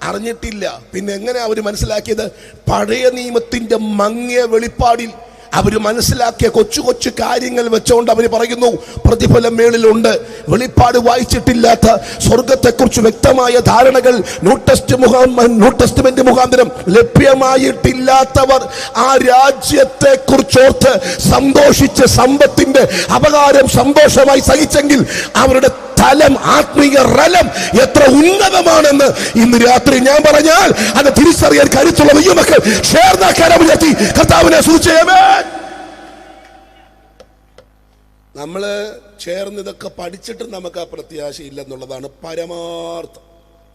അറിഞ്ഞിട്ടില്ല. പിന്നെ എങ്ങനെ അവർ മനസ്സിലാക്കിയത്? പഴയ നിയമത്തിന്റെ മങ്ങിയ വെളിപ്പാടിൽ അവർ മനസ്സിലാക്കിയ കൊച്ചു കൊച്ചു കാര്യങ്ങൾ വെച്ചുകൊണ്ട് അവർ പറയുന്നു, പ്രതിഫലം മേളിലുണ്ട്. വെളിപ്പാട് വായിച്ചിട്ടില്ലാത്ത സ്വർഗത്തെക്കുറിച്ച് വ്യക്തമായ ധാരണകൾ ന്യൂ ടെസ്റ്റ്മെന്റ് മുഖാന്തരം ലഭ്യമായിട്ടില്ലാത്തവർ ആ രാജ്യത്തെ കുറിച്ചോർത്ത് സന്തോഷിച്ച് സമ്പത്തിന്റെ അപകാരം സന്തോഷമായി സഹിച്ചെങ്കിൽ അവരുടെ തലം, ആത്മീയ റലം എത്ര ഉന്നതമാണെന്ന് ഇന്ന് രാത്രി ഞാൻ പറഞ്ഞാൽ അത് തിരിച്ചറിയാൻ കരുത്തുള്ള വയ്യമക്കൾ ചേർന്ന കരമുയർത്തി കർത്താവിനെ സൂചിച്ചേമേ. നമ്മള് ചേർന്ന് ഇതൊക്കെ പഠിച്ചിട്ട് നമുക്ക് ആ പ്രത്യാശ ഇല്ലെന്നുള്ളതാണ് പരമാർത്ഥം.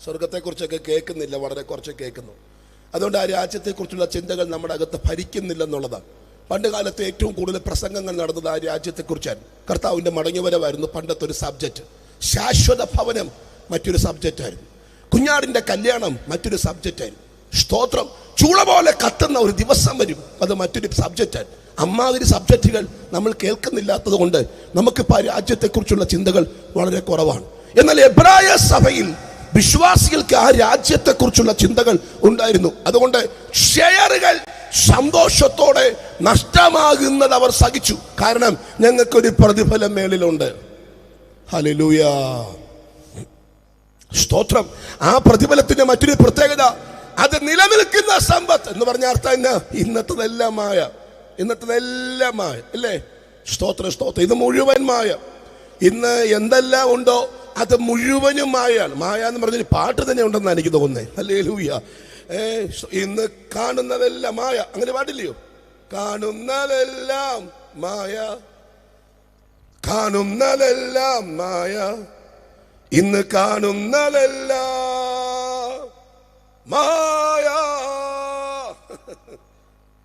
സ്വർഗത്തെക്കുറിച്ചൊക്കെ കേൾക്കുന്നില്ല, വളരെ കുറച്ച് കേൾക്കുന്നു. അതുകൊണ്ട് ആ രാജ്യത്തെക്കുറിച്ചുള്ള ചിന്തകൾ നമ്മുടെ അകത്ത് ഭരിക്കുന്നില്ലെന്നുള്ളതാണ്. പണ്ട് കാലത്ത് ഏറ്റവും കൂടുതൽ പ്രസംഗങ്ങൾ നടന്നത് ആ രാജ്യത്തെക്കുറിച്ചാണ്. കർത്താവിന്റെ മടങ്ങിവരവായിരുന്നു പണ്ടത്തെ ഒരു സബ്ജക്റ്റ്. ശാശ്വത ഭവനം മറ്റൊരു സബ്ജക്റ്റായിരുന്നു. കുഞ്ഞാടിന്റെ കല്യാണം മറ്റൊരു സബ്ജക്റ്റായിരുന്നു. സ്തോത്രം. ചൂള പോലെ കത്തുന്ന ഒരു ദിവസം വരും, അത് മറ്റൊരു സബ്ജക്റ്റാണ്. അമ്മാതിരി സബ്ജക്റ്റുകൾ നമ്മൾ കേൾക്കുന്നില്ലാത്തത് കൊണ്ട് നമുക്കിപ്പോൾ ആ രാജ്യത്തെക്കുറിച്ചുള്ള ചിന്തകൾ വളരെ കുറവാണ്. എന്നാൽ എബ്രായ സഭയിൽ വിശ്വാസികൾക്ക് ആ രാജ്യത്തെക്കുറിച്ചുള്ള ചിന്തകൾ ഉണ്ടായിരുന്നു. അതുകൊണ്ട് ഷെയറുകൾ സന്തോഷത്തോടെ നഷ്ടമാകുന്നത് അവർ സഹിച്ചു. കാരണം ഞങ്ങൾക്കൊരു പ്രതിഫലം മേളിലുണ്ട്. ഹല്ലേലൂയ, സ്തോത്രം. ആ പ്രതിഫലത്തിന്റെ മറ്റൊരു പ്രത്യേകത, അത് നിലനിൽക്കുന്ന സമ്പത്ത് എന്ന് പറഞ്ഞ അർത്ഥം എന്നാ? ഇന്നത്തതെല്ലാം മായ, ഇന്നത്തതെല്ലാം മായ അല്ലേ? സ്തോത്രം, സ്തോത്രം. ഇത് മുഴുവൻ മായ. ഇന്ന് എന്തെല്ലാം ഉണ്ടോ അത് മുഴുവനും മായാണ്. മായ എന്ന് പറഞ്ഞൊരു പാട്ട് തന്നെ ഉണ്ടെന്നാണ് എനിക്ക് തോന്നുന്നത്. ഹല്ലേലൂയ. ഇന്ന് കാണുന്നതെല്ലാം മായ, അങ്ങനെ പാടില്ലയോ? കാണുന്നതെല്ലാം മായ, കാണുന്നതെല്ലാം മായ, ഇന്ന് കാണുന്നതെല്ലാം മായ.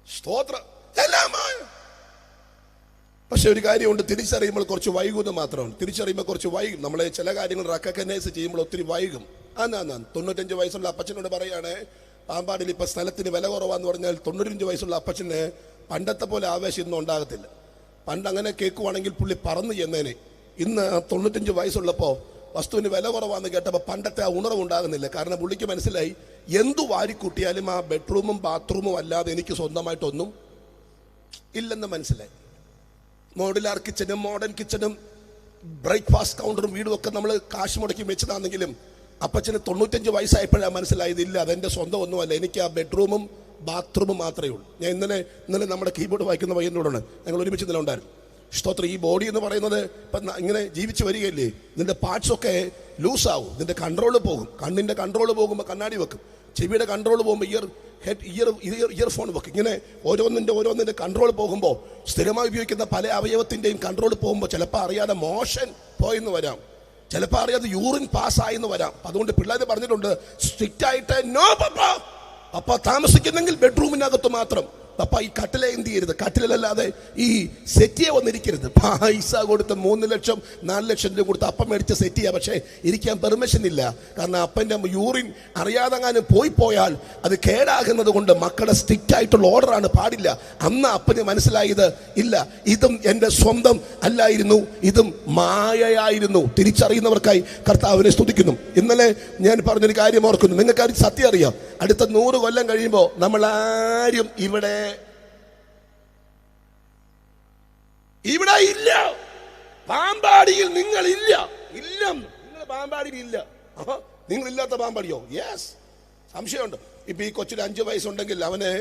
സ്തോത്രം. എല്ലാം മായ. പക്ഷെ ഒരു കാര്യമുണ്ട്, തിരിച്ചറിയുമ്പോൾ കുറച്ച് വൈകുന്നത് മാത്രമാണ്. തിരിച്ചറിയുമ്പോൾ കുറച്ച് വൈകും. നമ്മളെ ചില കാര്യങ്ങൾ റെക്കഗ്നൈസ് ചെയ്യുമ്പോൾ ഒത്തിരി വൈകും. 95 വയസ്സുള്ള അപ്പച്ചനോട് പറയാണ്, പാമ്പാടിൽ ഇപ്പൊ സ്ഥലത്തിന് വില കുറവാന്ന് പറഞ്ഞാൽ 95 വയസ്സുള്ള അപ്പച്ചന് പണ്ടത്തെ പോലെ ആവേശം ഇന്നും ഉണ്ടാകത്തില്ല. പണ്ട് അങ്ങനെ കേൾക്കുവാണെങ്കിൽ പുള്ളി പറന്നു ചെന്നേനെ. ഇന്ന് 95 വയസ്സുള്ളപ്പോ വസ്തുവിന് വില കുറവാന്ന് കേട്ടപ്പോൾ പണ്ടത്തെ ആ ഉണർവുണ്ടാകുന്നില്ല. കാരണം പുള്ളിക്ക് മനസ്സിലായി, എന്തു വാരിക്കൂട്ടിയാലും ആ ബെഡ്റൂമും ബാത്റൂമും അല്ലാതെ എനിക്ക് സ്വന്തമായിട്ടൊന്നും ഇല്ലെന്ന് മനസ്സിലായി. മോഡുലാർ കിച്ചനും മോഡേൺ കിച്ചനും ബ്രേക്ക്ഫാസ്റ്റ് കൗണ്ടറും വീടും ഒക്കെ നമ്മൾ കാശ് മുടക്കി വെച്ചതാണെങ്കിലും അപ്പച്ചന് 95 വയസ്സായപ്പോഴാണ് മനസ്സിലായത്, ഇല്ല അതെൻ്റെ സ്വന്തം ഒന്നുമല്ല, എനിക്ക് ആ ബെഡ്റൂമും ബാത്റൂമും മാത്രമേ ഉള്ളൂ. ഞാൻ ഇന്നലെ നമ്മുടെ കീബോർഡ് വായിക്കുന്ന പയ്യനോടാണ്, ഞങ്ങൾ ഒരുമിച്ച് ഇന്നലെ ഉണ്ടായിരുന്നു. സ്തോത്രം. ഈ ബോഡി എന്ന് പറയുന്നത് ഇപ്പം ഇങ്ങനെ ജീവിച്ച് വരികയല്ലേ, ഇതിൻ്റെ പാർട്സൊക്കെ ലൂസാവും, ഇതിൻ്റെ കൺട്രോൾ പോകും. കണ്ണിൻ്റെ കൺട്രോൾ പോകുമ്പോൾ കണ്ണാടി വെക്കും, ചെവിയുടെ കൺട്രോൾ പോകുമ്പോൾ ഇയർഫോൺ വെക്കും. ഇങ്ങനെ ഓരോന്നിൻ്റെ കൺട്രോൾ പോകുമ്പോൾ, സ്ഥിരമായി ഉപയോഗിക്കുന്ന പല അവയവത്തിൻ്റെയും കൺട്രോൾ പോകുമ്പോൾ ചിലപ്പോൾ അറിയാതെ മോഷൻ പോയെന്ന് വരാം, ചിലപ്പോൾ അറിയാതെ യൂറിൻ പാസ്സായെന്ന് വരാം. അതുകൊണ്ട് പിള്ളേർ പറഞ്ഞിട്ടുണ്ട്, സ്ട്രിക്റ്റ് ആയിട്ട് നോ പപ്പ താമസിക്കുന്നെങ്കിൽ ബെഡ്റൂമിനകത്ത് മാത്രം, പപ്പ ഈ കട്ടില എന്ത് ചെയ്യരുത്, കട്ടിലല്ലാതെ ഈ സെറ്റിയെ വന്നിരിക്കരുത്. പൈസ കൊടുത്ത് 3 ലക്ഷം 4 ലക്ഷം രൂപ കൊടുത്ത് അപ്പം മേടിച്ച് സെറ്റ് ചെയ്യുക. പക്ഷേ ഇരിക്കാൻ പെർമിഷൻ ഇല്ല. കാരണം അപ്പൻ്റെ യൂറിൻ അറിയാതെങ്ങാനും പോയാൽ അത് കേടാകുന്നത് കൊണ്ട് മക്കളുടെ സ്ട്രിക്റ്റ് ആയിട്ടുള്ള ഓർഡറാണ്, പാടില്ല. അന്ന് അപ്പന് മനസ്സിലായത് ഇല്ല, ഇതും എൻ്റെ സ്വന്തം അല്ലായിരുന്നു, ഇതും മായയായിരുന്നു. തിരിച്ചറിയുന്നവർക്കായി കർത്താവിനെ സ്തുതിക്കുന്നു. ഇന്നലെ ഞാൻ പറഞ്ഞൊരു കാര്യം ഓർക്കുന്നു. നിങ്ങൾക്ക് സത്യം അറിയാം, അടുത്ത 100 കൊല്ലം കഴിയുമ്പോൾ നമ്മൾ ആരും ഇവിടെ ഇല്ല. പാമ്പാടിയിൽ നിങ്ങളില്ല. നിങ്ങൾ പാമ്പാടിയിൽ ഇല്ല. നിങ്ങളില്ലാത്ത പാമ്പാടിയോ? യെസ്, സംശയമുണ്ട്. ഇപ്പൊ ഈ കൊച്ചിന് 5 വയസ്സുണ്ടെങ്കിൽ അവന്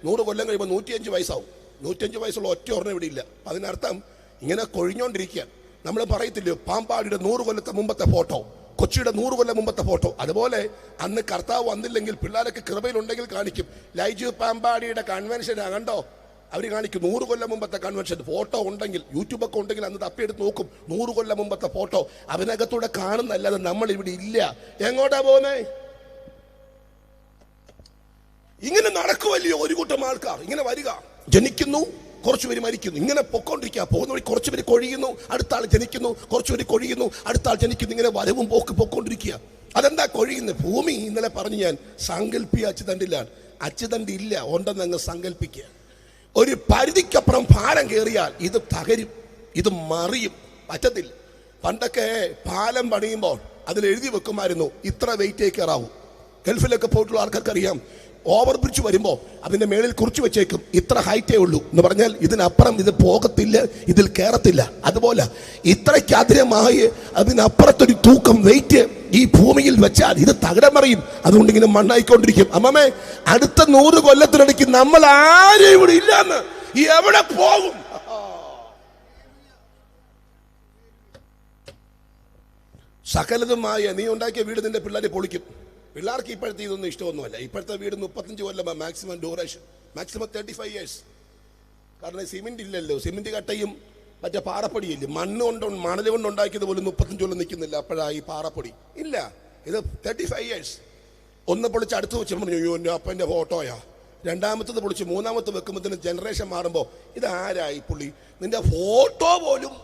100 കൊല്ലം കഴിയുമ്പോൾ 105 വയസ്സാവും. 105 വയസ്സുള്ള ഒറ്റ ഓർമ്മ ഇവിടെ ഇല്ല. അതിനർത്ഥം ഇങ്ങനെ കൊഴിഞ്ഞോണ്ടിരിക്കുക. നമ്മൾ പറയത്തില്ലയോ പാമ്പാടിയുടെ 100 കൊല്ലത്തെ മുമ്പത്തെ ഫോട്ടോ, കൊച്ചിയുടെ 100 കൊല്ലം മുമ്പത്തെ ഫോട്ടോ. അതുപോലെ അന്ന് കർത്താവ് വന്നില്ലെങ്കിൽ പിള്ളേരൊക്കെ കൃപയിലുണ്ടെങ്കിൽ കാണിക്കും. ലൈജു പാമ്പാടിയുടെ കൺവെൻഷൻ കണ്ടോ, അവർ കാണിക്കും 100 കൊല്ലം മുമ്പത്തെ കൺവെൻഷൻ ഫോട്ടോ ഉണ്ടെങ്കിൽ, യൂട്യൂബൊക്കെ ഉണ്ടെങ്കിൽ അന്ന് തപ്പിയെടുത്ത് നോക്കും 100 കൊല്ലം മുമ്പത്തെ ഫോട്ടോ. അതിനകത്തൂടെ കാണുന്നല്ലാതെ നമ്മൾ ഇവിടെ ഇല്ല. എങ്ങോട്ടാ പോകുന്നേ? ഇങ്ങനെ നടക്കുമല്ലയോ ഒരു കൂട്ടം ആൾക്കാർ. ഇങ്ങനെ വരിക, ജനിക്കുന്നു, കുറച്ചുപേര് മരിക്കുന്നു, ഇങ്ങനെ പൊക്കോണ്ടിരിക്കുക. പോകുന്ന വഴി കുറച്ചുപേര് കൊഴിയുന്നു, അടുത്ത ആൾ ജനിക്കുന്നു, കുറച്ചുപേര് കൊഴിയുന്നു, അടുത്ത ആൾ ജനിക്കുന്നു. ഇങ്ങനെ വരവും പൊക്കോണ്ടിരിക്കുക. അതെന്താ കൊഴിയുന്നത്? ഭൂമി ഇന്നലെ പറഞ്ഞു ഞാൻ, സാങ്കല്പിക അച്ചുതണ്ടിലാണ്. അച്ചുതണ്ട് ഇല്ല, ഉണ്ടെന്ന് അങ്ങ് സങ്കല്പിക്കുക. ഒരു പരിധിക്കപ്പുറം ഭാരം കയറിയാൽ ഇത് തകരും, ഇത് മറിയും, പറ്റത്തില്ല. പണ്ടൊക്കെ പാലം പണിയുമ്പോൾ അതിൽ എഴുതി വെക്കുമായിരുന്നു ഇത്ര വെയിറ്റേ കയറാവൂ. ഗൾഫിലൊക്കെ പോയിട്ടുള്ള ആൾക്കാർക്ക് അറിയാം, ഓവർ ബ്രിഡ്ജ് വരുമ്പോൾ അതിന്റെ മേളിൽ കുറിച്ച് വെച്ചേക്കും ഇത്ര ഹൈറ്റേ ഉള്ളൂ എന്ന് പറഞ്ഞാൽ ഇതിനപ്പുറം ഇത് പോകത്തില്ല, ഇതിൽ കയറത്തില്ല. അതുപോലെ ഇത്രയ്ക്ക് അതിരമായി അതിനപ്പുറത്തൊരു തൂക്കം വെയിറ്റ് ഈ ഭൂമിയിൽ വെച്ചാൽ ഇത് തകടമറിയും. അതുകൊണ്ട് ഇങ്ങനെ മണ്ണായിക്കൊണ്ടിരിക്കും. അമ്മമ്മേ, അടുത്ത 100 കൊല്ലത്തിനിടയ്ക്ക് നമ്മൾ ആരും ഇവിടെ ഇല്ലെന്ന് എവിടെ പോകും? സകലതുമായ നീ ഉണ്ടാക്കിയ വീട് നിന്റെ പിള്ളേരെ പൊളിക്കും. പിള്ളേർക്ക് ഇപ്പോഴത്തെ ഇതൊന്നും ഇഷ്ടമൊന്നുമല്ല. ഇപ്പോഴത്തെ വീട് 35 കൊല്ലം മാക്സിമം ഡ്യൂറേഷൻ, മാക്സിമം 35 years. കാരണം സിമെന്റ് ഇല്ലല്ലോ, സിമെന്റ് കട്ടയും മറ്റേ പാറപ്പൊടിയില്ലേ, മണൽ കൊണ്ട് ഉണ്ടാക്കിയത് പോലും 35 കൊല്ലം നിൽക്കുന്നില്ല. അപ്പോഴാണ് ഈ പാറപ്പൊടി ഇല്ല. ഇത് 35 years. ഒന്ന് പൊളിച്ച് അടുത്ത് വെച്ച് പറഞ്ഞു എൻ്റെ അപ്പൻ്റെ ഫോട്ടോയാ. രണ്ടാമത്തത് പൊളിച്ച് മൂന്നാമത്തെ വെക്കുമ്പോഴത്തേന് ജനറേഷൻ മാറുമ്പോൾ ഇതാരായി പുള്ളി, നിന്റെ ഫോട്ടോ പോലും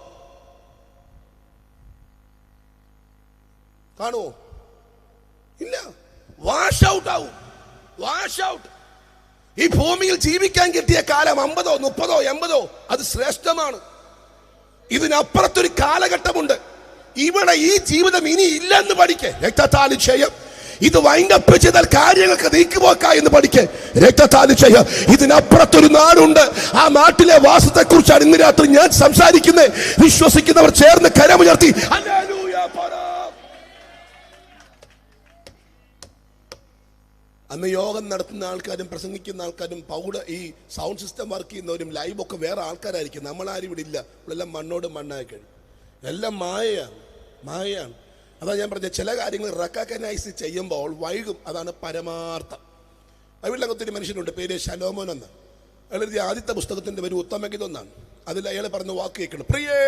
കാണുമോ? ഇല്ല, വാഷ് ഔട്ട് ആവും, വാഷ് ഔട്ട്. ഈ ഭൂമിയിൽ ജീവിക്കാൻ കിട്ടിയ കാലം 50, 30, 80 അത് ശ്രേഷ്ഠമാണ്. ഇതിനപ്പുറത്തൊരു കാലഘട്ടമുണ്ട്. ഇവിടെ ഈ ജീവിതം ഇനി ഇല്ലെന്ന് പഠിക്കേ. രക്തത്താല് ചെയ്യാം, ഇത് വൈൻഡപ്പ് ചെയ്താൽ കാര്യങ്ങൾക്ക് നീക്കുപോക്ക എന്ന് പഠിക്കേ. രക്തത്താല് ചെയ്യാം, ഇതിനപ്പുറത്തൊരു നാടുണ്ട്. ആ നാട്ടിലെ വാസത്തെ കുറിച്ചാണ് ഇന്ന് രാത്രി ഞാൻ സംസാരിക്കുന്നത്. വിശ്വസിക്കുന്നവർ ചേർന്ന് കരമുയർത്തി ഹല്ലേലൂയ പറ. അന്ന് യോഗം നടത്തുന്ന ആൾക്കാരും പ്രസംഗിക്കുന്ന ആൾക്കാരും ഈ സൗണ്ട് സിസ്റ്റം വർക്ക് ചെയ്യുന്നവരും ലൈവൊക്കെ വേറെ ആൾക്കാരായിരിക്കും. നമ്മളാരും ഇവിടെ ഇല്ല. ഇവിടെല്ലാം മണ്ണോട് മണ്ണായി കഴിഞ്ഞു. എല്ലാം മായയാണ്. അതാ ഞാൻ പറഞ്ഞ ചില കാര്യങ്ങൾ റെക്കഗ്നൈസ് ചെയ്യുമ്പോൾ വൈകും. അതാണ് പരമാർത്ഥം. ബൈബിളിൽ ഒത്തിരി മനുഷ്യനുണ്ട്, പേര് ശലോമോൻ എന്ന്. അയാൾ എഴുതിയ ആദ്യത്തെ പുസ്തകത്തിന്റെ പേര് ഉത്തമഗീതം എന്നാണ്. അതിൽ അയാൾ പറഞ്ഞ വാക്ക് കേൾക്കണം, പ്രിയേ,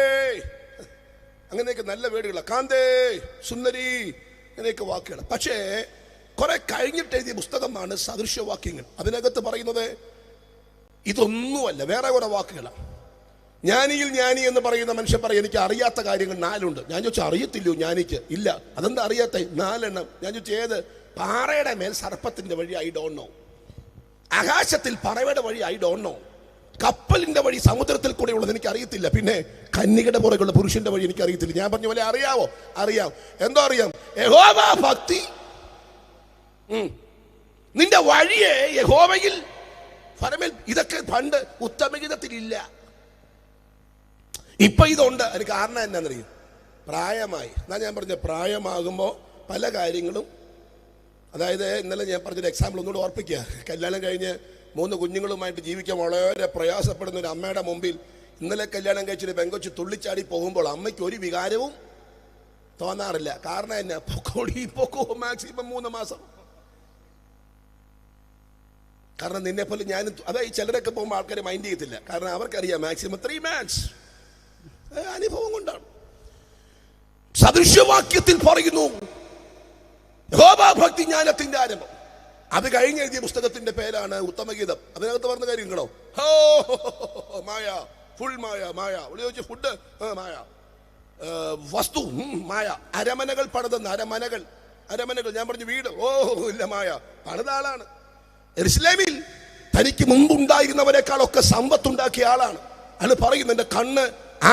അങ്ങനെയൊക്കെ നല്ല വേടുകളാണ്, കാന്തേ, സുന്ദരി, അങ്ങനെയൊക്കെ വാക്കുകൾ. പക്ഷേ കുറെ കഴിഞ്ഞിട്ട് എഴുതിയ പുസ്തകമാണ് സദൃശവാക്യങ്ങൾ. അതിനകത്ത് പറയുന്നത് ഇതൊന്നുമല്ല, വേറെ കുറെ വാക്കുകളാണ്. ജ്ഞാനിയിൽ ജ്ഞാനി എന്ന് പറയുന്ന മനുഷ്യൻ പറയും എനിക്ക് അറിയാത്ത കാര്യങ്ങൾ 4 ഉണ്ട്. ഞാൻ ചോദിച്ചാൽ അറിയത്തില്ലോ ജ്ഞാനിക്ക്? ഇല്ല. അതെന്താ അറിയാത്ത? 4 എണ്ണം. ഞാൻ ചോദിച്ചു ഏത്? പാറയുടെ മേൽ സർപ്പത്തിന്റെ വഴി ഐ ഡോണ്ട് നോ, ആകാശത്തിൽ പറവയുടെ വഴി ഐ ഡോണ്ട് നോ, കപ്പലിന്റെ വഴി സമുദ്രത്തിൽ കൂടെ ഉള്ളത് എനിക്ക് അറിയത്തില്ല, പിന്നെ കന്യകയുടെ പുറകുള്ള പുരുഷന്റെ വഴി എനിക്ക് അറിയത്തില്ല. ഞാൻ പറഞ്ഞ പോലെ അറിയാവോ? അറിയാം. എന്തോ അറിയാം? യഹോവ ഭക്തി, നിന്റെ വഴിയെ യഹോവയിൽ ഫലമേൽ. ഇതൊക്കെ പണ്ട് ഉത്തമഗീതത്തിലില്ല, ഇപ്പൊ ഇതുണ്ട്. അതിന് കാരണം എന്നാന്നറിയും? പ്രായമായി. എന്നാ ഞാൻ പറഞ്ഞ പ്രായമാകുമ്പോൾ പല കാര്യങ്ങളും, അതായത് ഇന്നലെ ഞാൻ പറഞ്ഞൊരു എക്സാമ്പിൾ ഒന്നുകൂടെ ഓർപ്പിക്കുക. കല്യാണം കഴിഞ്ഞ് 3 കുഞ്ഞുങ്ങളുമായിട്ട് ജീവിക്കാൻ വളരെ പ്രയാസപ്പെടുന്ന ഒരു അമ്മയുടെ മുമ്പിൽ ഇന്നലെ കല്യാണം കഴിച്ചൊരു പെങ്കൊച്ച് തുള്ളിച്ചാടി പോകുമ്പോൾ അമ്മയ്ക്ക് ഒരു വികാരവും തോന്നാറില്ല. കാരണം എന്നാ? പൊക്കോ മാക്സിമം 3 മാസം. കാരണം നിന്നെ പോലെ ഞാനും, അതായത് ചിലരൊക്കെ പോകുമ്പോൾ ആൾക്കാർ മൈൻഡ് ചെയ്യത്തില്ല. കാരണം അവർക്കറിയാം മാക്സിമം 3 months. അനുഭവം കൊണ്ടാണ്. സദൃശവാക്യത്തിൽ പറയുന്നു യഹോവ ഭക്തി ജ്ഞാനത്തിന്റെ ആരംഭം. അത് കഴിഞ്ഞ് എഴുതിയ പുസ്തകത്തിന്റെ പേരാണ് ഉത്തമഗീതം. അതിനകത്ത് പറഞ്ഞ കാര്യങ്ങളോ, മായ, ഫുൾ മായ, മായ ചോദിച്ചു, ഫുഡ് മായ, വസ്തു മായ, അരമനകൾ പണിതെന്ന്, അരമനകൾ. ഞാൻ പറഞ്ഞു വീട്, ഇല്ല, മായ പണിത ആളാണ്. യെരൂശലേമിൽ തനിക്ക് മുമ്പുണ്ടായിരുന്നവരെക്കാളൊക്കെ സമ്പത്തുണ്ടാക്കിയ ആളാണ്. അയാൾ പറയുന്നു, എന്റെ കണ്ണ്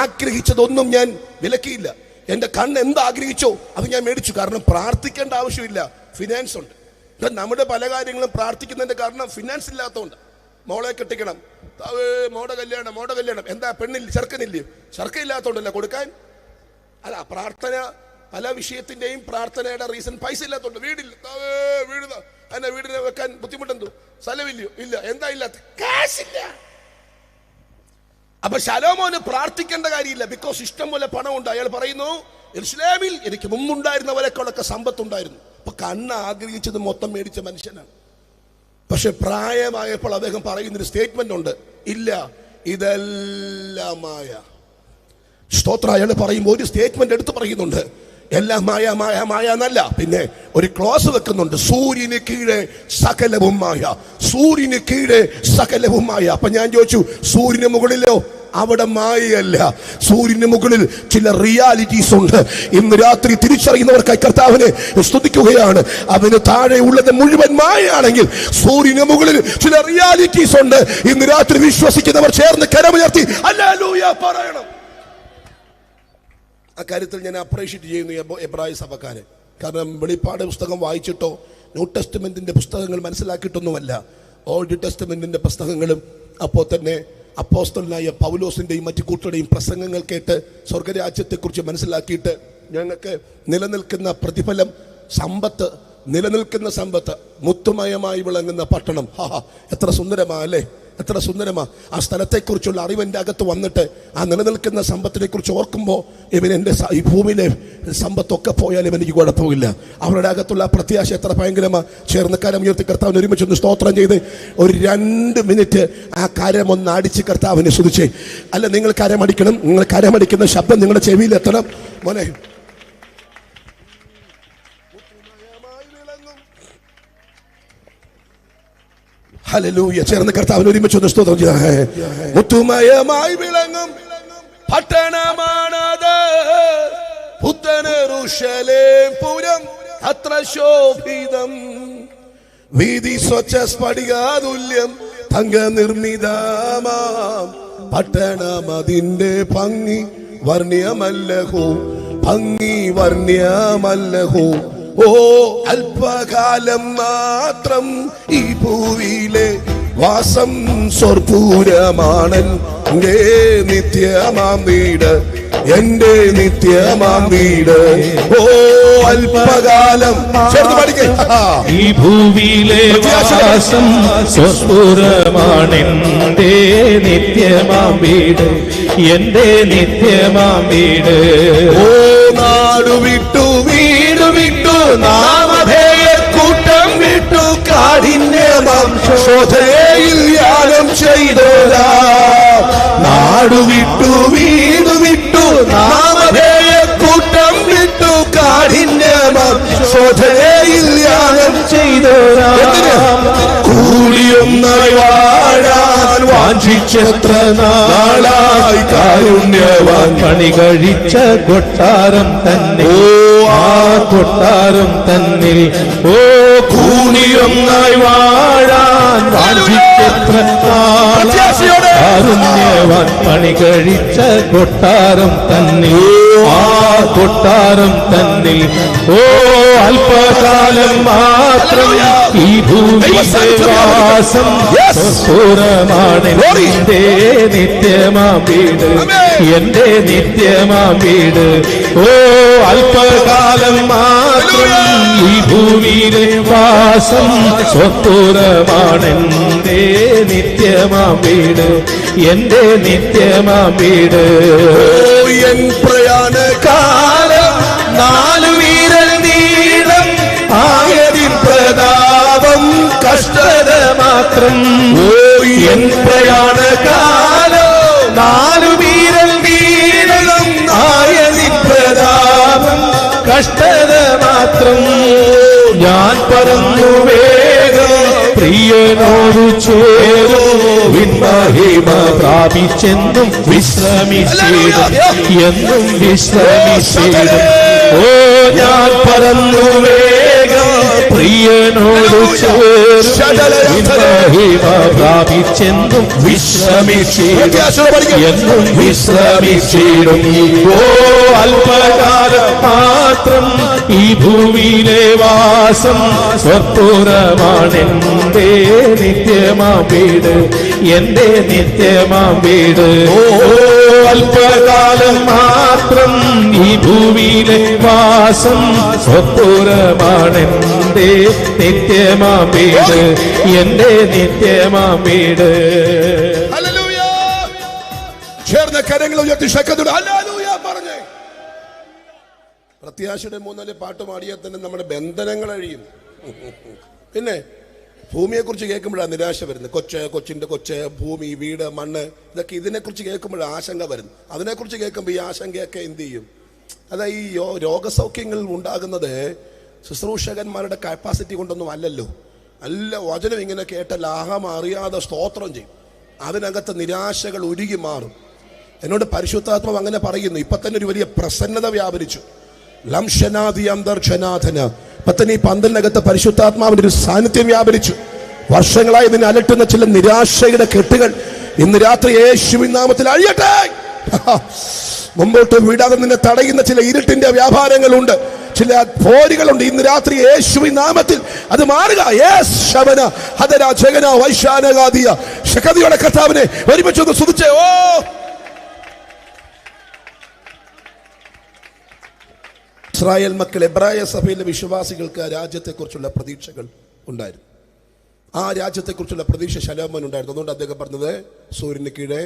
ആഗ്രഹിച്ചതൊന്നും ഞാൻ വിലക്കിയില്ല. എന്റെ കണ്ണ് എന്താഗ്രഹിച്ചോ അത് ഞാൻ മേടിച്ചു. കാരണം പ്രാർത്ഥിക്കേണ്ട ആവശ്യമില്ല, ഫിനാൻസ് ഉണ്ട്. നമ്മുടെ പല കാര്യങ്ങളും പ്രാർത്ഥിക്കുന്നതിന്റെ കാരണം ഫിനാൻസ് ഇല്ലാത്തതുകൊണ്ട്. മോളെ കെട്ടിക്കണം, മോടെ കല്യാണം, എന്താ പെണ്ണില്ല, ചെറുക്കനില്ലയോ? ചെറുക്കനില്ലാത്തതുകൊണ്ടല്ല കൊടുക്കാൻ. അല്ല, പ്രാർത്ഥന പല വിഷയത്തിന്റെയും പ്രാർത്ഥനയുടെ റീസൺ പൈസ ഇല്ലാത്തതുകൊണ്ട്. വീടില്ല, എന്നെ വീടിനെ വെക്കാൻ ബുദ്ധിമുട്ടെന്തോ, സ്ഥലമില്ലയോ? ഇല്ല. എന്താ ഇല്ലാത്ത? കാശില്ല. അപ്പൊ ശലോമോന് പ്രാർത്ഥിക്കേണ്ട കാര്യമില്ല, ബിക്കോസ് ഇഷ്ടം പോലെ പണമുണ്ട്. അയാൾ പറയുന്നു, യെരൂശലേമിൽ എനിക്ക് മുമ്പുണ്ടായിരുന്നവരെക്കാളൊക്കെ സമ്പത്തുണ്ടായിരുന്നു. അപ്പൊ കണ്ണ് ആഗ്രഹിച്ചത് മൊത്തം മേടിച്ച മനുഷ്യനാണ്. പക്ഷെ പ്രായമായപ്പോൾ അദ്ദേഹം പറയുന്നൊരു സ്റ്റേറ്റ്മെന്റ് ഉണ്ട്, ഇല്ല ഇതെല്ലാമായ സ്തോത്ര. അയാൾ പറയുമ്പോൾ ഒരു സ്റ്റേറ്റ്മെന്റ് എടുത്ത് പറയുന്നുണ്ട്, എല്ലാം മായ മായ മായ എന്നല്ല, പിന്നെ ഒരു ക്ലോസ് വെക്കുന്നുണ്ട്, സൂര്യന് കീഴെ സകലവും മായ, സൂര്യന് കീഴെ സകലവും മായ. അപ്പൊ ഞാൻ ചോദിച്ചു, സൂര്യന് മുകളിലോ? അവിടെ മായയല്ല, സൂര്യന് മുകളിൽ ചില റിയാലിറ്റീസ് ഉണ്ട്. ഇന്ന് രാത്രി തിരിച്ചറിയുന്നവർക്കായി കർത്താവിനെ സ്തുതിക്കുകയാണ്. അവന് താഴെ ഉള്ളത് മുഴുവൻ മായയാണെങ്കിൽ സൂര്യന് മുകളിൽ ചില റിയാലിറ്റീസ് ഉണ്ട്. ഇന്ന് രാത്രി വിശ്വസിക്കുന്നവർ ചേർന്ന് കരമുയർത്തി ഹല്ലേലൂയ പറയണം. അക്കാര്യത്തിൽ ഞാൻ അപ്രീഷിയേറ്റ് ചെയ്യുന്നു എബ്രായ സഭക്കാരെ. കാരണം വെളിപ്പാട് പുസ്തകം വായിച്ചിട്ടോ ന്യൂ ടെസ്റ്റ്മെന്റിന്റെ പുസ്തകങ്ങൾ മനസ്സിലാക്കിയിട്ടൊന്നുമല്ല. ഓൾഡ് ടെസ്റ്റ്മെന്റിന്റെ പുസ്തകങ്ങളും അപ്പോൾ തന്നെ അപ്പോസ്തലനായ പൗലോസിന്റെയും മറ്റു കൂട്ടരുടെയും പ്രസംഗങ്ങൾ കേട്ട് സ്വർഗരാജ്യത്തെക്കുറിച്ച് മനസ്സിലാക്കിയിട്ട് ഞങ്ങൾക്ക് നിലനിൽക്കുന്ന പ്രതിഫലം, സമ്പത്ത്, നിലനിൽക്കുന്ന സമ്പത്ത്, മുത്തുമയമായി വിളങ്ങുന്ന പട്ടണം, എത്ര സുന്ദരമാ അല്ലേ, എത്ര സുന്ദരമാ. ആ സ്ഥലത്തെക്കുറിച്ചുള്ള അറിവിൻ്റെ അകത്ത് വന്നിട്ട് ആ നിലനിൽക്കുന്ന സമ്പത്തിനെ കുറിച്ച് ഓർക്കുമ്പോൾ എൻ്റെ ഈ ഭൂമിയിലെ സമ്പത്തൊക്കെ പോയാലും എനിക്ക് കുഴപ്പമില്ല. അവരുടെ അകത്തുള്ള പ്രത്യാശ എത്ര ഭയങ്കരമാ. ചേർന്ന് കരം ഉയർത്തി കർത്താവിന് ഒരുമിച്ചൊന്ന് സ്തോത്രം ചെയ്ത് ഒരു 2 മിനിറ്റ് ആ കരം ഒന്ന് അടിച്ച് കർത്താവിനെ സ്തുതിച്ചേ. അല്ല, നിങ്ങൾ കരമടിക്കണം. നിങ്ങൾ കരമടിക്കുന്ന ശബ്ദം നിങ്ങളുടെ ചെവിയിൽ എത്തണം മോനെ. ഹല്ലേലൂയ. ചേർന്ന് കർത്താവിന് ഒരുമിച്ച് ഒന്ന് സ്തോത്രം ചെയ്യാം. മുത്തുമയമായി വിളങ്ങും പട്ടണമാണത്, പുത്തൻ യെരൂശലേം പുരം അത്ര ശോഭിതം, വീതി സ്വച്ഛ സ്ഫടികാതുല്യം തങ്ക നിർമ്മിതമാം പട്ടണം, അതിന്റെ ഭംഗി വർണ്ണ്യമല്ലഹോ, ഭംഗി വർണ്ണ്യമല്ലഹോ. ഓ അല്പകാലം മാത്രം ഈ ഭൂവിയിലെ വാസം സ്വർപ്പൂരമാണൻ, എന്റെ നിത്യമാം വീട്, എന്റെ നിത്യമാം വീട്. ഓ അല്പകാലം ചേർത്ത് പഠിക്കേ. ഈ ഭൂവിയിലെ വാസം സ്വർപ്പൂരമാണെന്റെ നിത്യമാം വീട്, എന്റെ നിത്യമാം വീട്. ഓ നാടു വിട്ടു വീട് വിട്ടു നാമധേയ കൂട്ടം വിട്ടു കാഠിന്യമാം ശോധനയിൽ യാനം ചെയ്തോരാ. നാടു വിട്ടു വീട് വിട്ടു നാമധേയ കൂട്ടം വിട്ടു കാഠിന്യമാം ശോധനയിൽ യാനം ചെയ്തോരാ. കൂടിയൊന്നായി വാഴാൻ വാഞ്ചിച്ചെത്ര നാളായി കാരുണ്യവാൻ പണി കഴിച്ച കൊട്ടാരം തന്നെ, ആ കൊട്ടാരം തന്നിൽ ഓ കൂടിയൊന്നായി വാഴാൻ വാഞ്ചിച്ചെത്ര നാളായി കാരുണ്യവാൻ പണി കഴിച്ച കൊട്ടാരം തന്നിൽ, ആ കൊട്ടാരം തന്നിൽ ഓ അല്പകാലം മാത്രം ഈ ഭൂമിയിലെ വാസം സ്വർപ്പൂരമാണ് എന്റെ നിത്യമാം വീട്, എന്റെ നിത്യമാം വീട്. ഓ അല്പകാലം മാത്രം ഈ ഭൂമിയിലെ വാസം സ്വർപ്പൂരമാണ് എന്റെ നിത്യമാം വീട്, എന്റെ നിത്യമാം വീട്. എൻ പ്രയാണകാലം 4 വീരൽ നീളം ആയതിൻ പ്രതാപം കഷ്ടത മാത്രം. ഓ എൻ പ്രയാണകാലം 4 വീരൽ നീളം ആയതിൻ പ്രതാപം കഷ്ടത മാത്രം. ഞാൻ പറന്നു വേഗം പ്രിയനോട് ചേരും വിൺമഹിമ പ്രാപിച്ചെന്നും വിശ്രമിച്ചിടും, എന്നും വിശ്രമിച്ചിടും. ഓ ഞാൻ പറന്നു വേഗം പ്രിയനോട് ചേരും വിൺമഹിമ പ്രാപിച്ചെന്നും വിശ്രമിച്ചിടും, എന്നും വിശ്രമിച്ചിടും. ഓ അല്പകാലം മാത്രം ഈ ഭൂമിയിലെ വാസം, സ്വപ്പുറമാണെന്റെ നിത്യമാം വീട്, എന്റെ നിത്യമാം വീട്. ഓ അല്പകാലം മാത്രം ഈ ഭൂമിയിലെ വാസം, സ്വപ്പുറമാണെന്റെ നിത്യമാം വീട്, എന്റെ നിത്യമാം വീട്. ചേർന്ന കരങ്ങൾ ഉയർത്തി ശക്തത്തോടെ ഹല്ലേലൂയ പറഞ്ഞേ. പ്രത്യാശയുടെ 3-4 പാട്ട് പാടിയാൽ തന്നെ നമ്മുടെ ബന്ധനങ്ങൾ അഴിയും. പിന്നെ ഭൂമിയെക്കുറിച്ച് കേൾക്കുമ്പോഴാണ് നിരാശ വരുന്നത്. കൊച്ചിൻ്റെ കൊച്ച്, ഭൂമി, വീട്, മണ്ണ്, ഇതൊക്കെ ഇതിനെക്കുറിച്ച് കേൾക്കുമ്പോഴാണ് ആശങ്ക വരുന്നത്. അതിനെക്കുറിച്ച് കേൾക്കുമ്പോൾ ഈ ആശങ്കയൊക്കെ എന്ത് ചെയ്യും? അതായത് ഈ രോഗസൗഖ്യങ്ങൾ ഉണ്ടാകുന്നത് ശുശ്രൂഷകന്മാരുടെ കപ്പാസിറ്റി കൊണ്ടൊന്നും അല്ലല്ലോ. നല്ല വചനം ഇങ്ങനെ കേട്ടാൽ ആഹം അറിയാതെ സ്തോത്രം ചെയ്യും. അതിനകത്ത് നിരാശകൾ ഉരുകി മാറും. എന്നോട് പരിശുദ്ധാത്മാവ് അങ്ങനെ പറയുന്നു. ഇപ്പൊ തന്നെ ഒരു വലിയ പ്രസന്നത വ്യാപരിച്ചു. ഇപ്പൊ തന്നെ ഈ പന്തലിനകത്ത് പരിശുദ്ധാത്മാവിന്റെ ഒരു സാന്നിധ്യം വ്യാപരിച്ചു. വർഷങ്ങളായി ഇതിനെ അലട്ടുന്ന ചില നിരാശയുടെ കെട്ടുകൾ ഇന്ന് രാത്രി യേശുവിൻ നാമത്തിൽ അഴിയട്ടെ. മുമ്പോട്ട് വിടാതെ നിന്നെ തടയുന്ന ചില ഇരുട്ടിന്റെ വ്യാപാരങ്ങളുണ്ട്, ചില പോരുകളുണ്ട്. ഇന്ന് രാത്രി യേശുവിൻ നാമത്തിൽ അത് മാറുക. ശക്തിയോടെ കർത്താവിനെ ഒരുമിച്ച് ഒന്ന് സ്തുതിച്ചേ. ഓ ഇസ്രായേൽ മക്കൾ, എബ്രായ സഭയിലെ വിശ്വാസികൾക്ക് ആ രാജ്യത്തെക്കുറിച്ചുള്ള പ്രതീക്ഷകൾ ഉണ്ടായിരുന്നു. ആ രാജ്യത്തെക്കുറിച്ചുള്ള പ്രതീക്ഷ ശലോമോൻ ഉണ്ടായിരുന്നു. അതുകൊണ്ട് അദ്ദേഹം പറഞ്ഞത് സൂര്യന് കീഴെ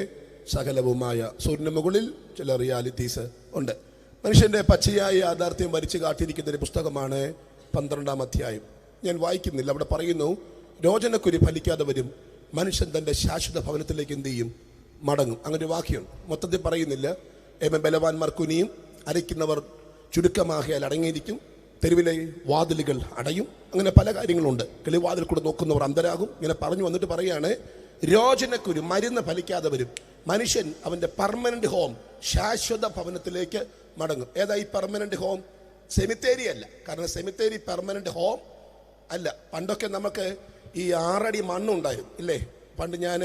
സകലവുമായ, സൂര്യന് മുകളിൽ ചില റിയാലിറ്റീസ് ഉണ്ട്. മനുഷ്യന്റെ പച്ചയായ യാഥാർത്ഥ്യം വരച്ച് കാട്ടിയിരിക്കുന്ന ഒരു പുസ്തകമാണ് 12-ാം അധ്യായം. ഞാൻ വായിക്കുന്നില്ല. അവിടെ പറയുന്നു, രോചനക്കുരി ഫലിക്കാതെ വരും, മനുഷ്യൻ തന്റെ ശാശ്വത ഭവനത്തിലേക്ക് എന്ത് ചെയ്യും? മടങ്ങും. അങ്ങനെ ഒരു വാക്യമുണ്ട്. മൊത്തത്തിൽ പറയുന്നില്ല. ബലവാന്മാർ കുനിയും, അരയ്ക്കുന്നവർ ചുരുക്കമാകിയാൽ അടങ്ങിയിരിക്കും, തെരുവിലെ വാതിലുകൾ അടയും. അങ്ങനെ പല കാര്യങ്ങളുണ്ട്. കിളിവാതിൽ കൂടെ നോക്കുന്നവർ അന്തരാകും. ഇങ്ങനെ പറഞ്ഞു വന്നിട്ട് പറയാണ്, രോചനക്കുരു, മരുന്ന് ഫലിക്കാതെ വരും, മനുഷ്യൻ അവന്റെ പെർമനന്റ് ഹോം, ശാശ്വത ഭവനത്തിലേക്ക് മടങ്ങും. ഏതാ ഈ പെർമനന്റ് ഹോം? സെമിത്തേരി അല്ല. കാരണം സെമിത്തേരി പെർമനന്റ് ഹോം അല്ല. പണ്ടൊക്കെ നമുക്ക് ഈ 6 അടി മണ്ണുണ്ടായിരുന്നു ഇല്ലേ? പണ്ട് ഞാൻ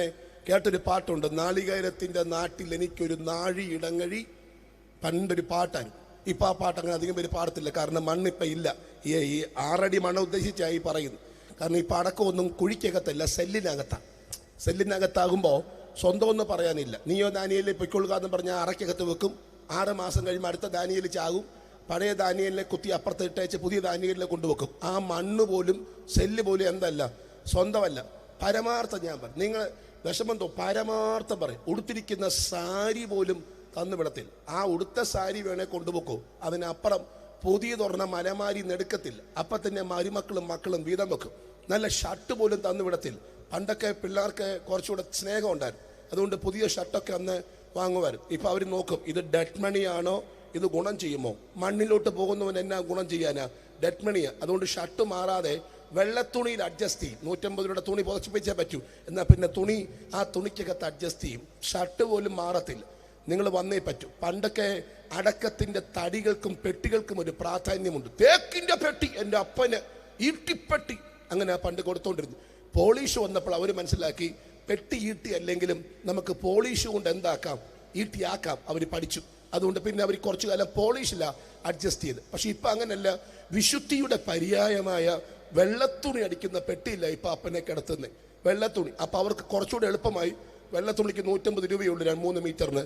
കേട്ടൊരു പാട്ടുണ്ട്, നാളികേരത്തിന്റെ നാട്ടിൽ എനിക്കൊരു നാഴി ഇടങ്ങഴി. പണ്ടൊരു പാട്ടാണ്. ഇപ്പം ആ പാട്ട് അങ്ങനെ അധികം പേര് പാടത്തില്ല. കാരണം മണ്ണിപ്പം ഇല്ല. ഈ 6 അടി മണ്ണ് ഉദ്ദേശിച്ചായി പറയുന്നു. കാരണം ഈ പടക്കമൊന്നും കുഴിക്കകത്തല്ല, സെല്ലിനകത്താണ്. സെല്ലിനകത്താകുമ്പോൾ സ്വന്തം ഒന്നും പറയാനില്ല. നീയോ ദാനിയേലിനെ പൊയ്ക്കൊള്ളുക എന്ന് പറഞ്ഞാൽ അറയ്ക്കകത്ത് വെക്കും. 6 മാസം കഴിയുമ്പോൾ അടുത്ത ദാനിയേൽ ചാകും. പഴയ ദാനിയേലിനെ കുത്തി അപ്പുറത്ത് ഇട്ടേച്ച് പുതിയ ദാനിയേലിനെ കൊണ്ടുവെക്കും. ആ മണ്ണ് പോലും സെല്ല് പോലും എന്തല്ല, സ്വന്തമല്ല. പരമാർത്ഥം ഞാൻ പറയും, നിങ്ങൾ വിഷമം പരമാർത്ഥം പറയും, ഉടുത്തിരിക്കുന്ന സാരി പോലും തന്നുവിടത്തില്ല. ആ ഉടുത്ത സാരി വേണേ കൊണ്ടുപോക്കോ, അതിനപ്പുറം പുതിയ തുറന്ന മലമാരി നെടുക്കത്തില്ല. അപ്പം തന്നെ മരുമക്കളും മക്കളും വീതം വെക്കും. നല്ല ഷർട്ട് പോലും തന്നുവിടത്തില്ല. പണ്ടൊക്കെ പിള്ളേർക്ക് കുറച്ചുകൂടെ സ്നേഹം ഉണ്ടായിരുന്നു. അതുകൊണ്ട് പുതിയ ഷർട്ടൊക്കെ അന്ന് വാങ്ങുമായിരുന്നു. ഇപ്പം അവർ നോക്കും, ഇത് ഡെഡ് മണിയാണോ, ഇത് ഗുണം ചെയ്യുമോ? മണ്ണിലോട്ട് പോകുന്നവൻ എന്നാ ഗുണം ചെയ്യാനാ? ഡെഡ് മണിയാ. അതുകൊണ്ട് ഷർട്ട് മാറാതെ വെള്ളത്തുണിയിൽ അഡ്ജസ്റ്റ് ചെയ്യും. 150 രൂപയുടെ തുണി പുതച്ചിപ്പിച്ചേ പറ്റൂ. എന്നാൽ പിന്നെ തുണി ആ തുണിക്കകത്ത് അഡ്ജസ്റ്റ് ചെയ്യും. ഷർട്ട് പോലും മാറത്തില്ല. നിങ്ങൾ വന്നേ പറ്റൂ. പണ്ടൊക്കെ അടക്കത്തിന്റെ തടികൾക്കും പെട്ടികൾക്കും ഒരു പ്രാധാന്യമുണ്ട്. തേക്കിന്റെ പെട്ടി, എൻ്റെ അപ്പന് ഈട്ടിപ്പെട്ടി, അങ്ങനെ പണ്ട് കൊടുത്തോണ്ടിരുന്നു. പോളിഷ് വന്നപ്പോൾ അവർ മനസ്സിലാക്കി, പെട്ടി ഈട്ടി അല്ലെങ്കിലും നമുക്ക് പോളിഷ് കൊണ്ട് എന്താക്കാം, ഈട്ടിയാക്കാം. അവർ പഠിച്ചു. അതുകൊണ്ട് പിന്നെ അവർ കുറച്ചു കാലം പോളിഷില്ല അഡ്ജസ്റ്റ് ചെയ്ത്. പക്ഷെ ഇപ്പം അങ്ങനെയല്ല. വിശുദ്ധിയുടെ പര്യായമായ വെള്ളത്തുണി അടിക്കുന്ന പെട്ടിയില്ല ഇപ്പം അപ്പനെ കിടത്തുന്നത്, വെള്ളത്തുണി. അപ്പം അവർക്ക് കുറച്ചുകൂടെ എളുപ്പമായി. വെള്ളത്തുണിക്ക് 150 രൂപയുള്ളൂ 3 മീറ്ററിന്.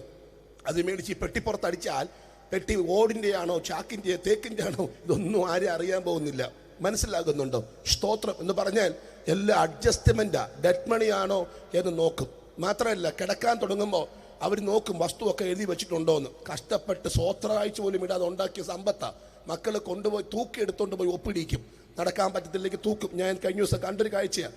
അത് മേടിച്ച് ഈ പെട്ടിപ്പുറത്ത് അടിച്ചാൽ പെട്ടി ഓടിൻ്റെ ആണോ, ചാക്കിൻ്റെ, തേക്കിൻ്റെ ആണോ, ഇതൊന്നും ആരും അറിയാൻ പോകുന്നില്ല. മനസ്സിലാകുന്നുണ്ടോ? സ്തോത്രം എന്ന് പറഞ്ഞാൽ എല്ലാ അഡ്ജസ്റ്റ്മെൻറ്റാ. ഡെഡ് മണിയാണോ എന്ന് നോക്കും. മാത്രമല്ല, കിടക്കാൻ തുടങ്ങുമ്പോൾ അവർ നോക്കും വസ്തുവൊക്കെ എഴുതി വെച്ചിട്ടുണ്ടോ എന്ന്. കഷ്ടപ്പെട്ട് സ്വോത്രാഴ്ച പോലും ഇടാതെ ഉണ്ടാക്കിയ സമ്പത്താ. മക്കൾ കൊണ്ടുപോയി തൂക്കി എടുത്തുകൊണ്ട് പോയി ഒപ്പിടിക്കും. നടക്കാൻ പറ്റത്തില്ലെങ്കിൽ തൂക്കും. ഞാൻ കഴിഞ്ഞ ദിവസം കണ്ടൊരു കാഴ്ചയാണ്.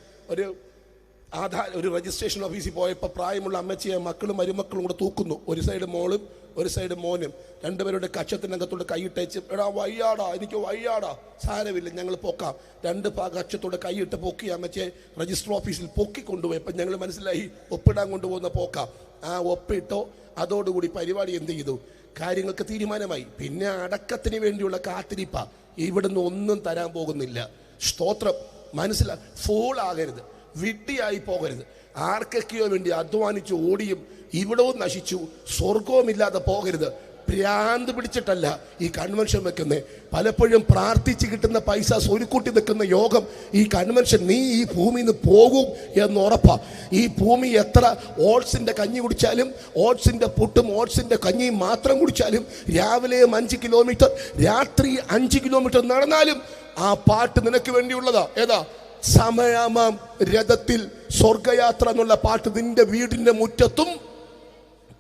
ഒരു രജിസ്ട്രേഷൻ ഓഫീസിൽ പോയപ്പോൾ പ്രായമുള്ള അമ്മച്ചിയെ മക്കളും മരുമക്കളും കൂടെ തൂക്കുന്നു. ഒരു സൈഡ് മോളും ഒരു സൈഡ് മോനും. രണ്ടുപേരുടെ കക്ഷത്തിനകത്തോട് കൈയിട്ടേച്ച്, എടാ വയ്യാടാ, എനിക്ക് വയ്യാടാ, സാരമില്ല ഞങ്ങൾ പൊക്കാം. രണ്ട് കക്ഷത്തോടെ കൈയിട്ട് പൊക്കി അമ്മച്ചെ രജിസ്റ്റർ ഓഫീസിൽ പൊക്കി കൊണ്ടുപോയി. അപ്പം ഞങ്ങൾ മനസ്സിലായി ഒപ്പിടാൻ കൊണ്ടുപോകുന്ന പോക്കാം. ആ ഒപ്പിട്ടോ, അതോടുകൂടി പരിപാടി എന്ത് ചെയ്തു, കാര്യങ്ങൾക്ക് തീരുമാനമായി. പിന്നെ അടക്കത്തിന് വേണ്ടിയുള്ള കാത്തിരിപ്പ. ഇവിടുന്ന് ഒന്നും തരാൻ പോകുന്നില്ല. സ്തോത്രം. മനസ്സിലായി, ഫൂളാകരുത്, വിഡ്ഢിയായി പോകരുത്. ആർക്കൊക്കെയോ വേണ്ടി അധ്വാനിച്ചു ഓടിയും ഇവിടവും നശിച്ചു സ്വർഗവും ഇല്ലാതെ പോകരുത്. ഭ്രാന്ത് പിടിച്ചിട്ടല്ല ഈ കൺവെൻഷൻ വെക്കുന്നത്. പലപ്പോഴും പ്രാർത്ഥിച്ച് കിട്ടുന്ന പൈസ സ്വരുക്കൂട്ടി നിൽക്കുന്ന യോഗം ഈ കൺവെൻഷൻ. നീ ഈ ഭൂമിയിൽ നിന്ന് പോകും എന്നുറപ്പാ. ഈ ഭൂമി എത്ര ഓട്സിന്റെ കഞ്ഞി കുടിച്ചാലും, ഓട്സിന്റെ പുട്ടും ഓട്സിന്റെ കഞ്ഞിയും മാത്രം കുടിച്ചാലും, രാവിലെയും 5 കിലോമീറ്റർ രാത്രി 5 കിലോമീറ്റർ നടന്നാലും ആ പാട്ട് നിനക്ക് വേണ്ടിയുള്ളതാ. ഏതാ? സമയമാം രഥത്തിൽ സ്വർഗയാത്ര എന്നുള്ള പാട്ട് നിന്റെ വീടിന്റെ മുറ്റത്തും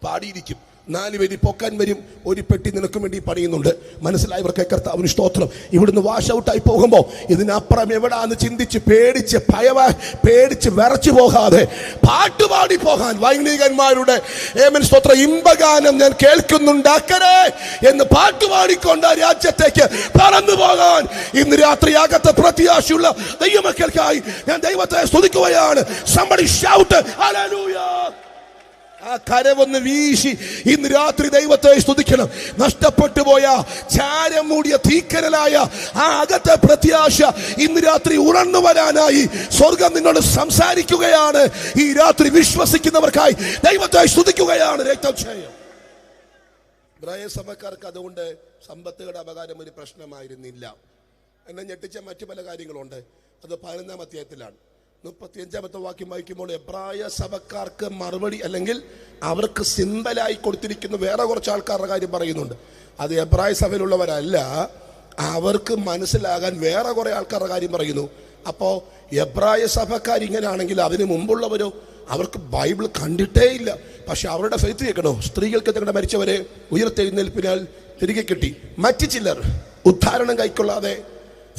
പാടിയിരിക്കും. 4 പേര് പൊക്കാൻ വരും, ഒരു പെട്ടി നിനക്കും വേണ്ടി പണിയുന്നുണ്ട്. മനസ്സിലായവർക്ക് കർത്താവിന് സ്തോത്രം. ഇവിടുന്ന് വാഷ് ഔട്ടായി പോകുമ്പോൾ ഇതിനപ്പുറം എവിടാന്ന് ചിന്തിച്ച് പേടിച്ച് വിറച്ചു പോകാതെ പാട്ടുപാടി പോകാൻ വൈദികന്മാരുടെ സ്തോത്ര ഇമ്പഗാനം ഞാൻ കേൾക്കുന്നുണ്ട്. അക്കരെ എന്ന് പാട്ടുപാടിക്കൊണ്ട് രാജ്യത്തേക്ക് പറന്നു പോകാൻ ഇന്ന് രാത്രി അകത്ത് പ്രത്യാശയുള്ള ദൈവമക്കൾക്കായി ഞാൻ ദൈവത്തെ സ്തുതിക്കുകയാണ്. Somebody shout hallelujah. ആ കരവൊന്ന് വീശി ഇന്ന് രാത്രി ദൈവത്തെ സ്തുതിക്കണം. നഷ്ടപ്പെട്ടു പോയ ചാരം മൂടിയ തീക്കനലായ ആ അകത്തെ പ്രത്യാശ ഇന്ന് രാത്രി ഉണർന്നു വരാനായി സ്വർഗം നിന്നോട് സംസാരിക്കുകയാണ്. ഈ രാത്രി വിശ്വസിക്കുന്നവർക്കായി ദൈവത്തെ സ്തുതിക്കുകയാണ്. ഇബ്രായ സഭക്കാർക്ക് അതുകൊണ്ട് സമ്പത്തുകളുടെ അപകാരം ഒരു പ്രശ്നമായിരുന്നില്ല. എന്നെ ഞെട്ടിച്ച മറ്റു പല കാര്യങ്ങളുണ്ട്. അത് 11-ാം അധ്യായത്തിലാണ്. 35-ാമത്തെ വാക്യം വായിക്കുമ്പോൾ എബ്രായ സഭക്കാർക്ക് മറുപടി, അല്ലെങ്കിൽ അവർക്ക് സിമ്പലായി കൊടുത്തിരിക്കുന്ന വേറെ കുറച്ച് ആൾക്കാരുടെ കാര്യം പറയുന്നുണ്ട്. അത് എബ്രായ സഭയിലുള്ളവരല്ല, അവർക്ക് മനസ്സിലാകാൻ വേറെ കുറെ ആൾക്കാരുടെ കാര്യം പറയുന്നു. അപ്പോൾ എബ്രായ സഭക്കാർ ഇങ്ങനെയാണെങ്കിൽ അതിന് മുമ്പുള്ളവരോ അവർക്ക് ബൈബിൾ കണ്ടിട്ടേ ഇല്ല. പക്ഷെ അവരുടെ ഫെയ്ത്ത് കേൾക്കണോ? സ്ത്രീകൾക്ക് തങ്ങളുടെ മരിച്ചവരെ ഉയർത്തെഴുന്നേൽപ്പിനാൽ തിരികെ കിട്ടി. മറ്റു ചിലർ ഉദ്ധാരണം കൈക്കൊള്ളാതെ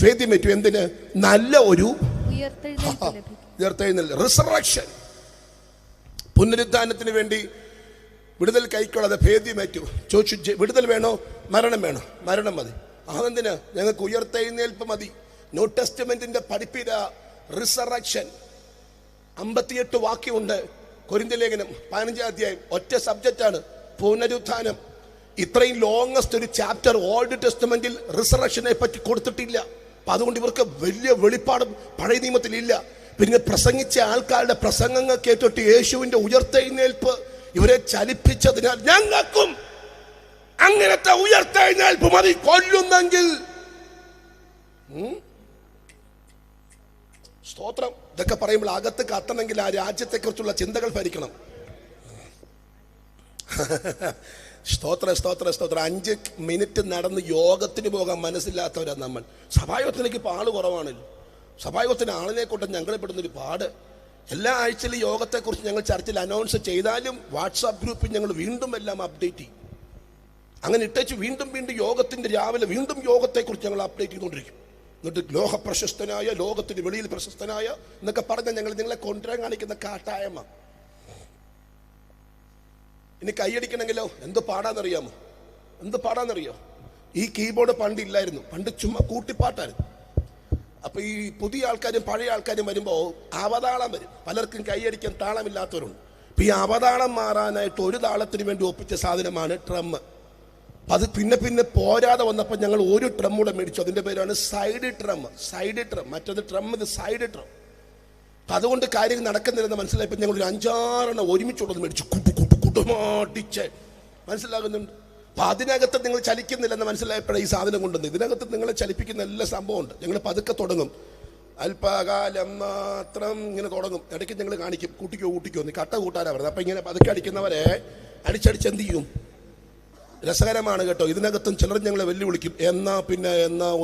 ഫെയ്ത്ത് പറ്റൂ. എന്തിന്? നല്ല ഒരു റിസറക്ഷൻ, പുനരുദ്ധാനത്തിന് വേണ്ടി വിടുതൽ കൈക്കൊള്ളാതെ ഭേദ്യമേറ്റു. ചോദിച്ചു, വിടുതൽ വേണോ? മരണം വേണോ? മരണം മതി. അതെന്തിന്? ഞങ്ങൾക്ക് ഉയർത്തെഴുന്നേൽപ്പ് മതി. New ടെസ്റ്റ്മെന്റിന്റെ പഠിപ്പിത resurrection. 58 വാക്യമുണ്ട്. കൊരിന്ത്യർ ലേഖനം 15-ാം അധ്യായം. ഒറ്റ സബ്ജക്റ്റാണ്, പുനരുത്ഥാനം. ഇത്രയും ലോങ്ങസ്റ്റ് ഒരു ചാപ്റ്റർ ഓൾഡ് ടെസ്റ്റ്മെന്റിൽ റിസറക്ഷനെ പറ്റി കൊടുത്തിട്ടില്ല. അപ്പൊ അതുകൊണ്ട് ഇവർക്ക് വലിയ വെളിപ്പാടും പഴയ നിയമത്തിലില്ല. പിന്നെ പ്രസംഗിച്ച ആൾക്കാരുടെ പ്രസംഗങ്ങൾ കേട്ടിട്ട് യേശുവിന്റെ ഉയർത്തെഴുന്നേൽപ്പ് ഇവരെ ചലിപ്പിച്ചതിനാൽ ഞങ്ങൾക്കും അങ്ങനത്തെ ഉയർത്തെഴുന്നേൽപ്പ് മതി. കൊല്ലുന്നെങ്കിൽ സ്തോത്രം. ഇതൊക്കെ പറയുമ്പോൾ അകത്ത് കത്തണമെങ്കിൽ ആ രാജ്യത്തെ കുറിച്ചുള്ള ചിന്തകൾ ഭരിക്കണം. സ്തോത്ര സ്തോത്ര സ്തോത്ര. 5 മിനിറ്റ് നടന്ന് യോഗത്തിന് പോകാൻ മനസ്സില്ലാത്തവരാ നമ്മൾ. സഭായോഗത്തിലേക്ക് ഇപ്പോൾ ആള് കുറവാണല്ലോ. സഭായോഗത്തിന് ആളിനെ കൊണ്ട് ഞങ്ങളെ പെടുന്നൊരു പാട്. എല്ലാ ആഴ്ചയിലും യോഗത്തെക്കുറിച്ച് ഞങ്ങൾ ചർച്ചയിൽ അനൗൺസ് ചെയ്താലും വാട്സാപ്പ് ഗ്രൂപ്പിൽ ഞങ്ങൾ വീണ്ടും എല്ലാം അപ്ഡേറ്റ് ചെയ്യും. അങ്ങനെ ഇട്ടേച്ച് വീണ്ടും യോഗത്തിന്റെ രാവിലെ വീണ്ടും യോഗത്തെക്കുറിച്ച് ഞങ്ങൾ അപ്ഡേറ്റ് ചെയ്തുകൊണ്ടിരിക്കും. എന്നിട്ട് ലോക പ്രശസ്തനായ, ലോകത്തിന് വെളിയിൽ പ്രശസ്തനായ എന്നൊക്കെ പറഞ്ഞാൽ ഞങ്ങൾ നിങ്ങളെ കൊണ്ടുവരാൻ കാണിക്കുന്ന കാട്ടായ്മ. ഇനി കൈയടിക്കണമെങ്കിലോ എന്ത് പാടാന്നറിയാമോ? എന്ത് പാടാന്നറിയോ? ഈ കീബോർഡ് പണ്ട് ഇല്ലായിരുന്നു. പണ്ട് ചുമ്മാ കൂട്ടിപ്പാട്ടായിരുന്നു. അപ്പൊ ഈ പുതിയ ആൾക്കാരും പഴയ ആൾക്കാരും വരുമ്പോൾ അവതാളം വരും. പലർക്കും കൈയടിക്കാൻ താളമില്ലാത്തവരുണ്ട്. അപ്പൊ ഈ അവതാളം മാറാനായിട്ട് ഒരു താളത്തിന് വേണ്ടി ഒപ്പിച്ച സാധനമാണ് ട്രം. അത് പിന്നെ പോരാതെ വന്നപ്പോൾ ഞങ്ങൾ ഒരു ട്രം കൂടെ മേടിച്ചു. അതിന്റെ പേരാണ് സൈഡ് ട്രം. സൈഡ് ട്രം. മറ്റൊന്ന് ട്രം, ഇത് സൈഡ് ട്രം. അപ്പൊ അതുകൊണ്ട് കാര്യം നടക്കുന്നില്ലെന്ന് മനസ്സിലായപ്പോൾ ഞങ്ങൾ ഒരു 5-6 ഒരുമിച്ചുള്ളത് മേടിച്ചു. കുട്ടുമാട്ടിച്ച് മനസ്സിലാകുന്നുണ്ട്. അപ്പൊ അതിനകത്ത് നിങ്ങൾ ചലിക്കുന്നില്ലെന്ന് മനസ്സിലായപ്പോഴേ ഈ സാധനം കൊണ്ടുവന്നു. ഇതിനകത്ത് നിങ്ങളെ ചലിപ്പിക്കുന്ന എല്ലാ സംഭവമുണ്ട്. ഞങ്ങൾ പതുക്കെ തുടങ്ങും. അല്പകാലം മാത്രം ഇങ്ങനെ തുടങ്ങും. ഇടയ്ക്ക് ഞങ്ങൾ കാണിക്കും, കൂട്ടിക്കോ നീ കട്ട കൂട്ടാനാ പറയുന്നത്. അപ്പൊ ഇങ്ങനെ പതുക്കെ അടിക്കുന്നവരെ അടിച്ചടിച്ച് എന്ത് ചെയ്യും? രസകരമാണ് കേട്ടോ. ഇതിനകത്തും ചിലർ ഞങ്ങളെ വെല്ലുവിളിക്കും. എന്നാ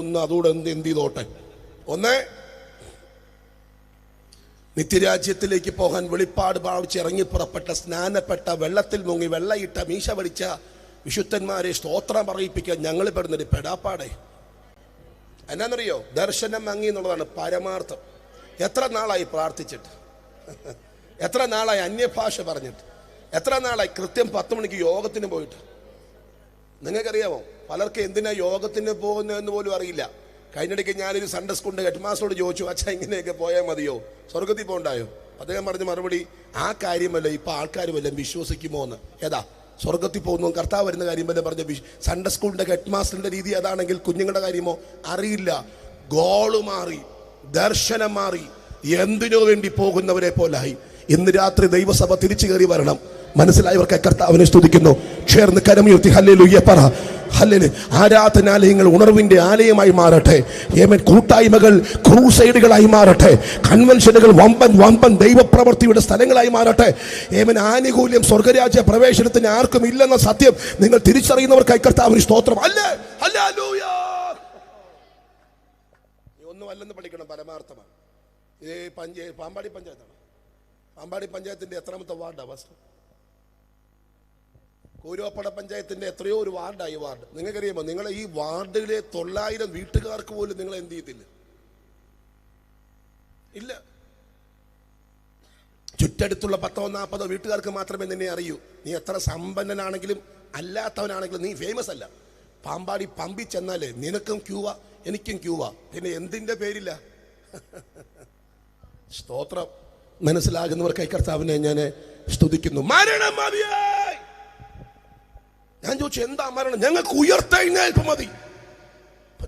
ഒന്ന് അതോടെ എന്ത് ചെയ്തോട്ടെ. ഒന്ന്, നിത്യരാജ്യത്തിലേക്ക് പോകാൻ വെളിപ്പാട് പ്രാപിച്ച് ഇറങ്ങി പുറപ്പെട്ട, സ്നാനപ്പെട്ട, വെള്ളത്തിൽ മുങ്ങി വെള്ളയിട്ട, മീശ വടിച്ച വിശുദ്ധന്മാരെ സ്തോത്രം പറയിപ്പിക്കാൻ ഞങ്ങൾ പെടുന്നൊരു പെടാപ്പാടെ. എന്നാന്നറിയോ? ദർശനം മങ്ങി എന്നുള്ളതാണ് പരമാർത്ഥം. എത്ര നാളായി പ്രാർത്ഥിച്ചിട്ട്, എത്ര നാളായി അന്യഭാഷ പറഞ്ഞിട്ട്, എത്ര നാളായി കൃത്യം 10 മണിക്ക് യോഗത്തിന് പോയിട്ട്, നിങ്ങൾക്കറിയാമോ പലർക്കും എന്തിനാ യോഗത്തിന് പോകുന്നതെന്ന് പോലും അറിയില്ല. കഴിഞ്ഞിടയ്ക്ക് ഞാനൊരു സൺഡേ സ്കൂളിൻ്റെ ഹെഡ് മാസ്റ്ററോട് ചോദിച്ചു, അച്ഛാ ഇങ്ങനെയൊക്കെ പോയാൽ മതിയോ, സ്വർഗത്തിൽ പോകണ്ടായോ? അദ്ദേഹം പറഞ്ഞ മറുപടി, ആ കാര്യമല്ല ഇപ്പം ആൾക്കാർ വല്ലതും വിശ്വസിക്കുമോ എന്ന്. ഏതാ സ്വർഗത്തിൽ പോകുന്നു കർത്താവ് വരുന്ന കാര്യം വല്ലതും പറഞ്ഞ സൺഡേ സ്കൂളിൻ്റെ ഹെഡ് മാസ്റ്ററിൻ്റെ രീതി അതാണെങ്കിൽ കുഞ്ഞുങ്ങളുടെ കാര്യമോ അറിയില്ല. ഗോള് മാറി, ദർശനം മാറി, എന്തിനു വേണ്ടി പോകുന്നവരെ പോലായി. ഇന്ന് രാത്രി ദൈവസഭ തിരിച്ചു കയറി വരണം. മനസ്സിലായവർക്ക് കർത്താവിനെ സ്തുതിക്കുന്നു. ചേർന്ന് കരമുയർത്തി ഹല്ലേലൂയ പറ. ഹല്ലേലൂയ. ആരാധനാലയങ്ങൾ ഉണർവിന്റെ ആലയമായി മാറട്ടെ. ഏമൻ. കൂട്ടായ്മകൾ ക്രൂസൈഡുകളായി മാറട്ടെ. കൺവെൻഷനുകൾ വമ്പൻ ദൈവപ്രവൃത്തിയുടെ സ്ഥലങ്ങളായി മാറട്ടെ. ഏമൻ. ആനുകൂല്യം സ്വർഗരാജ്യ പ്രവേശനത്തിന് ആർക്കും ഇല്ലെന്ന സത്യം നിങ്ങൾ തിരിച്ചറിയുന്നവർക്കായി കർത്താവിന് സ്തോത്രം. ഹല്ലേലൂയ. ഒന്നും അല്ലെന്ന് പഠിക്കണം, പരമാർത്ഥമാണ്. പാമ്പാടി പഞ്ചായത്താണ്. പാമ്പാടി പഞ്ചായത്തിന്റെ എത്രാമത്തെ വാർഡാണ്? ഫസ്റ്റ്. കൂരോപ്പട പഞ്ചായത്തിന്റെ എത്രയോ ഒരു വാർഡായി വാർഡ്. നിങ്ങൾക്കറിയാമോ, നിങ്ങളെ ഈ വാർഡിലെ 900 വീട്ടുകാർക്ക് പോലും നിങ്ങൾ എന്ത് ചെയ്യത്തില്ല? ഇല്ല. ചുറ്റടുത്തുള്ള 10-40 വീട്ടുകാർക്ക് മാത്രമേ നിന്നെ അറിയൂ. നീ എത്ര സമ്പന്നനാണെങ്കിലും അല്ലാത്തവനാണെങ്കിലും നീ ഫേമസ് അല്ല. പാമ്പാടി പമ്പി ചെന്നാലേ നിനക്കും ക്യൂവാ എനിക്കും ക്യൂവാ. പിന്നെ എന്തിന്റെ പേരില്ല? സ്തോത്രം. മനസ്സിലാകുന്നവർക്കായി കർത്താവിനെ ഞാൻ സ്തുതിക്കുന്നു. മരണം മതിയായി. ഞാൻ ചോദിച്ചു, എന്താ മരണം? ഞങ്ങൾക്ക് ഉയർത്തെഴുന്നേൽപ്പ് മതി.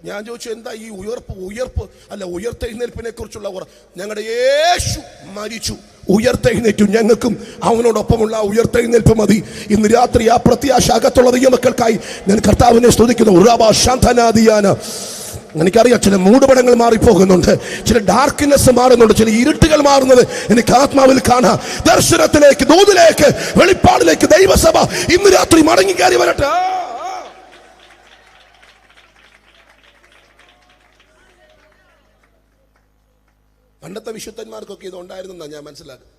ഞാൻ ചോദിച്ചു, എന്താ ഈ ഉയർപ്പ് അല്ല ഉയർത്തെഴുന്നേൽപ്പിനെ കുറിച്ചുള്ള ഞങ്ങളുടെ യേശു മരിച്ചു, ഉയർത്തെഴുന്നേറ്റു. ഞങ്ങൾക്കും അവനോടൊപ്പമുള്ള ഉയർത്തെഴുന്നേൽപ്പ് മതി. ഇന്ന് രാത്രി ആ പ്രത്യാശ അകത്തുള്ള ദൈവമക്കൾക്കായി ഞാൻ കർത്താവിനെ സ്തുതിക്കുന്നു. എനിക്കറിയാം ചില മൂടുപടങ്ങൾ മാറിപ്പോകുന്നുണ്ട്, ചില ഡാർക്ക്നെസ് മാറുന്നുണ്ട്, ചില ഇരുട്ടുകൾ മാറുന്നത് എനിക്ക് ആത്മാവിൽ കാണാം. ദർശനത്തിലേക്ക്, ദൂതിലേക്ക്, വെളിപ്പാടിലേക്ക് ദൈവസഭ ഇന്ന് രാത്രി മടങ്ങി കയറി വരട്ടെ. പണ്ടത്തെ വിശുദ്ധന്മാർക്കൊക്കെ ഇത് ഉണ്ടായിരുന്നെന്നാണ് ഞാൻ മനസ്സിലാക്കുന്നത്.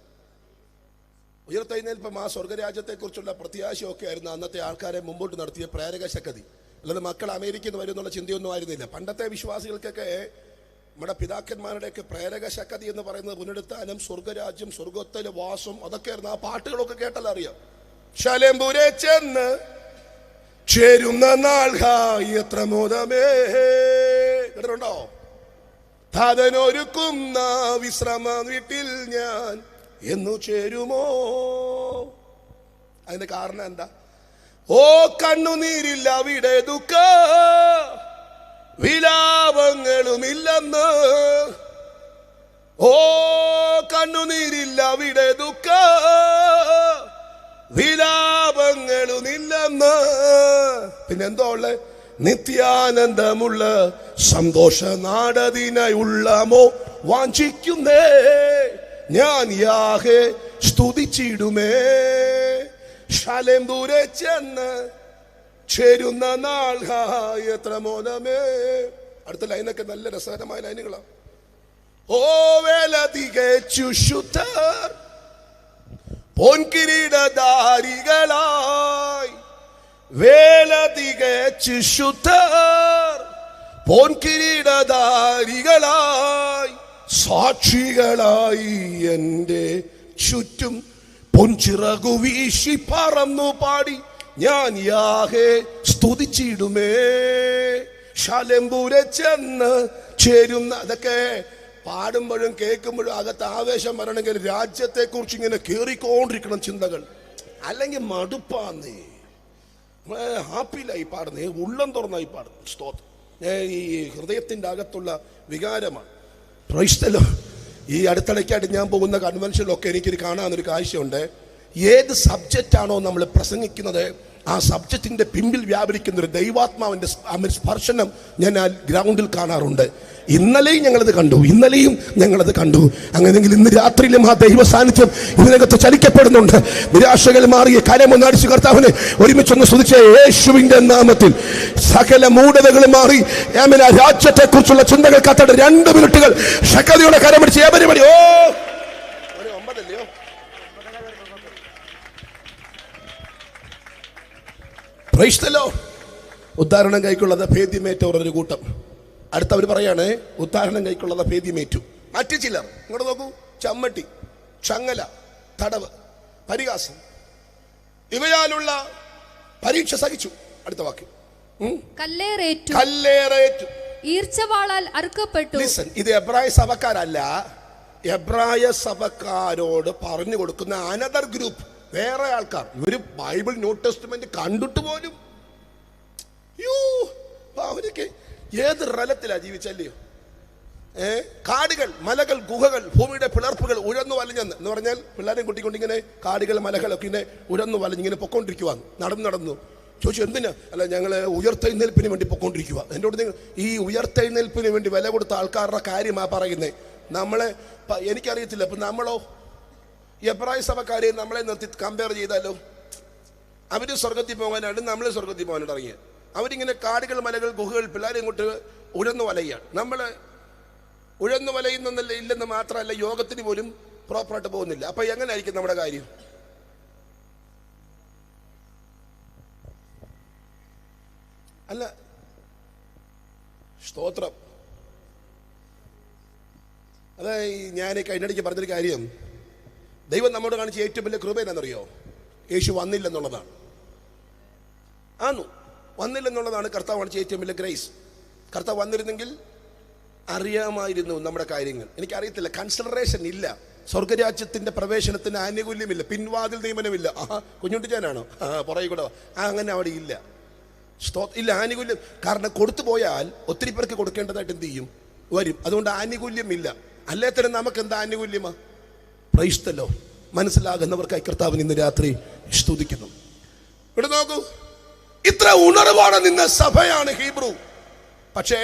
ഉയർത്തെഴുന്നേൽപ്പം ആ സ്വർഗരാജ്യത്തെ കുറിച്ചുള്ള പ്രത്യാശയൊക്കെ ആയിരുന്നു അന്നത്തെ ആൾക്കാരെ മുമ്പോട്ട് നടത്തിയ പ്രേരക ശക്തി. അല്ലാതെ മക്കൾ അമേരിക്കയിൽ നിന്ന് വരുന്നുള്ള ചിന്തയൊന്നും ആയിരുന്നില്ല. പണ്ടത്തെ വിശ്വാസികൾക്കൊക്കെ നമ്മുടെ പിതാക്കന്മാരുടെയൊക്കെ പ്രേരക ശക്തി എന്ന് പറയുന്നത് പുനരുത്ഥാനം, സ്വർഗരാജ്യം, സ്വർഗത്തിലെ വാസം, അതൊക്കെ ആയിരുന്നു. ആ പാട്ടുകളൊക്കെ കേട്ടാൽ അറിയാം. ശലേംപുരെ ചെന്ന് ചേരുന്ന നാൾ എത്ര മോദമേ, കേട്ടിട്ടുണ്ടോ? താതനൊരുക്കുന്ന വിശ്രമ വീട്ടിൽ ഞാൻ എന്നു ചേരുമോ? അതിന്റെ കാരണം എന്താ? ഓ കണ്ണുനീരില്ല അവിടെ ദുഃഖ വിലാപങ്ങളുമില്ലെന്ന്. ഓ കണ്ണുനീരില്ല അവിടെ ദുഃഖ വിലാപങ്ങളുമില്ലെന്ന്. പിന്നെന്തോ ഉള്ളേ? നിത്യാനന്ദമുള്ള സന്തോഷ നാടതിനായുള്ളമോ വാഞ്ചിക്കുന്നേ ഞാൻ യാഹേ സ്തുതിച്ചിടുമേ. ശാലേം ദൂരെ ചെന്ന് ചേരുന്ന നാൾ എത്ര മോനമേ. അടുത്ത ലൈനൊക്കെ നല്ല രസകരമായ ലൈനുകളാണ്. ഓ വേല തികച്ചു ശുദ്ധർ പൊൻകിരീടധാരികളായി, വേല തികച്ചു ശുദ്ധർ പൊൻകിരീടധാരികളായി, സാക്ഷികളായി എൻ്റെ ചുറ്റും പൊൻചിറകു വീശി പറന്നു പാടി ഞാൻ യാഹേ സ്തുതിച്ചിടുമേ. ശാലേംപുരെ ചെന്ന് ചേരുന്ന, അതൊക്കെ പാടുമ്പോഴും കേൾക്കുമ്പോഴും അകത്ത് ആവേശം വരണമെങ്കിൽ രാജ്യത്തെ കുറിച്ച് ഇങ്ങനെ കയറിക്കൊണ്ടിരിക്കണം ചിന്തകൾ, അല്ലെങ്കിൽ മടുപ്പാന്നേ. ഹാപ്പിയിലായി പാടുന്നേ, ഉള്ളം തുറന്നായി പാടുന്നു. സ്തോത്രം. ഈ ഹൃദയത്തിൻ്റെ അകത്തുള്ള വികാരമാണ്. പ്രൈസ്തലോ. ഈ അടുത്തിടയ്ക്കായിട്ട് ഞാൻ പോകുന്ന കൺവെൻഷനിലൊക്കെ എനിക്കൊരു കാണാനൊരു കാഴ്ചയുണ്ട്. ഏത് സബ്ജക്റ്റാണോ നമ്മൾ പ്രസംഗിക്കുന്നത് ആ സബ്ജക്റ്റിന്റെ പിമ്പിൽ വ്യാപരിക്കുന്ന ഒരു ദൈവാത്മാവിന്റെ സ്പർശനം ഞാൻ ആ ഗ്രൗണ്ടിൽ കാണാറുണ്ട്. ഇന്നലെയും ഞങ്ങളത് കണ്ടു. അങ്ങനെയെങ്കിൽ ഇന്ന് രാത്രിയിലും ആ ദൈവ സാന്നിധ്യം ഇതിനകത്ത് ചലിക്കപ്പെടുന്നുണ്ട്. നിരാശകൾ മാറിയ കരമൊന്നടിച്ചു കർത്താവിനെ ഒരുമിച്ചൊന്ന് സ്തുതിച്ച യേശുവിന്റെ നാമത്തിൽ സകല മൂഢതകൾ മാറി രാജ്യത്തെ കുറിച്ചുള്ള ചിന്തകൾ കത്തട്ടെ. 2 മിനിറ്റുകൾ ശക്തിയോടെ കരമടിച്ച് ഏവരുമടി. ഓ 9 പ്രൈസ്തലോ. ഉദ്ധാരണം കൈക്കൊള്ളത് ഭേദ്യമേറ്റ ഒരു കൂട്ടം. അടുത്തവർ പറയാണ് ഉദ്ധാരണം കൈക്കൊള്ളത് ഭേദ്യമേറ്റു. മറ്റു ചിലർ ഇങ്ങോട്ട് നോക്കൂ, ചമ്മട്ടി, ചങ്ങല, തടവ്, പരിഹാസം ഇവയാലുള്ള പരീക്ഷ സഹിച്ചു. അടുത്ത വാക്യം. കല്ലേറേറ്റു ഈർച്ചവാളാൽ അറുക്കപ്പെട്ടു. ലിസൺ, ഇത് എബ്രായ സഭക്കാരല്ല, എബ്രായ സഭക്കാരോട് പറഞ്ഞു കൊടുക്കുന്ന അനദർ ഗ്രൂപ്പ്, വേറെ ആൾക്കാർ. ഇവര് ബൈബിൾ ന്യൂ ടെസ്റ്റ്മെന്റ് കണ്ടിട്ട് പോലും അവരൊക്കെ ഏത് റലത്തിലാ ജീവിച്ചല്ലയോ. കാടുകൾ, മലകൾ, ഗുഹകൾ, ഭൂമിയുടെ പിളർപ്പുകൾ ഉഴന്നു വലഞ്ഞെന്ന് എന്ന് പറഞ്ഞാൽ പിള്ളേരെയും കുട്ടിക്കൊണ്ടിങ്ങനെ കാടുകൾ, മലകളൊക്കെ ഇങ്ങനെ ഉഴന്നു വലഞ്ഞിങ്ങനെ പൊക്കോണ്ടിരിക്കുവാന്ന്. നടന്നു ചോദിച്ചു എന്തിനാ? അല്ല, ഞങ്ങൾ ഉയർത്തെഴുന്നേൽപ്പിന് വേണ്ടി പൊക്കോണ്ടിരിക്കുക. എന്നോട് നിങ്ങൾ ഈ ഉയർത്തെഴുന്നേൽപ്പിന് വേണ്ടി വില കൊടുത്ത ആൾക്കാരുടെ കാര്യമാ പറയുന്നത്. നമ്മളെ എനിക്കറിയത്തില്ല. ഇപ്പം നമ്മളോ എബ്രായ സഭക്കാരെ നമ്മളെ നിർത്തി കമ്പയർ ചെയ്താലോ, അവര് സ്വർഗത്തിൽ പോകാനാണ്, നമ്മൾ സ്വർഗത്തിൽ പോകാനായിട്ട് ഇറങ്ങിയത്. അവരിങ്ങനെ കാടുകൾ, മലകൾ, ഗുഹകൾ, പിള്ളേരെ ഇങ്ങോട്ട് ഉഴന്നു വലയാണ്. നമ്മൾ ഉഴന്നു വലയുന്നല്ല ഇല്ലെന്ന് മാത്രമല്ല, യോഗത്തിന് പോലും പ്രോപ്പറായിട്ട് പോകുന്നില്ല. അപ്പൊ എങ്ങനെയായിരിക്കും നമ്മുടെ കാര്യം? അല്ല, സ്തോത്രം. അതായത് ഞാൻ കഴിഞ്ഞിടയ്ക്ക് പറഞ്ഞൊരു കാര്യം, ദൈവം നമ്മോട് കാണിച്ച ഏറ്റവും വലിയ കൃപ എന്നാണെന്നറിയോ? യേശു വന്നില്ലെന്നുള്ളതാണ്. വന്നില്ലെന്നുള്ളതാണ് കർത്താവ് കാണിച്ച ഏറ്റവും വലിയ ഗ്രേസ്. കർത്താവ് വന്നിരുന്നെങ്കിൽ അറിയാമായിരുന്നു നമ്മുടെ കാര്യങ്ങൾ. എനിക്കറിയത്തില്ല, കൺസിഡറേഷൻ ഇല്ല. സ്വർഗരാജ്യത്തിന്റെ പ്രവേശനത്തിന് ആനുകൂല്യമില്ല, പിൻവാതിൽ നിയമനമില്ല. കുഞ്ഞുട്ടിച്ചാനാണോ പുറകെ കൂടെ? അങ്ങനെ അവിടെ ഇല്ല, ഇല്ല ആനുകൂല്യം. കാരണം കൊടുത്തു പോയാൽ ഒത്തിരി പേർക്ക് കൊടുക്കേണ്ടതായിട്ട് എന്ത് ചെയ്യും? വരും. അതുകൊണ്ട് ആനുകൂല്യം ഇല്ല. അല്ലേ തന്നെ നമുക്ക് എന്താ ആനുകൂല്യമാ? Praise the Lord. മനസ്സിലാകുന്നവർക്കായി കർത്താവിന് ഇന്ന് രാത്രി സ്തുതിക്കുന്നു. ഇവിടെ നോക്കൂ, ഇത്ര ഉണർവാണ് നിന്ന സഭയാണ് ഹീബ്രു. പക്ഷേ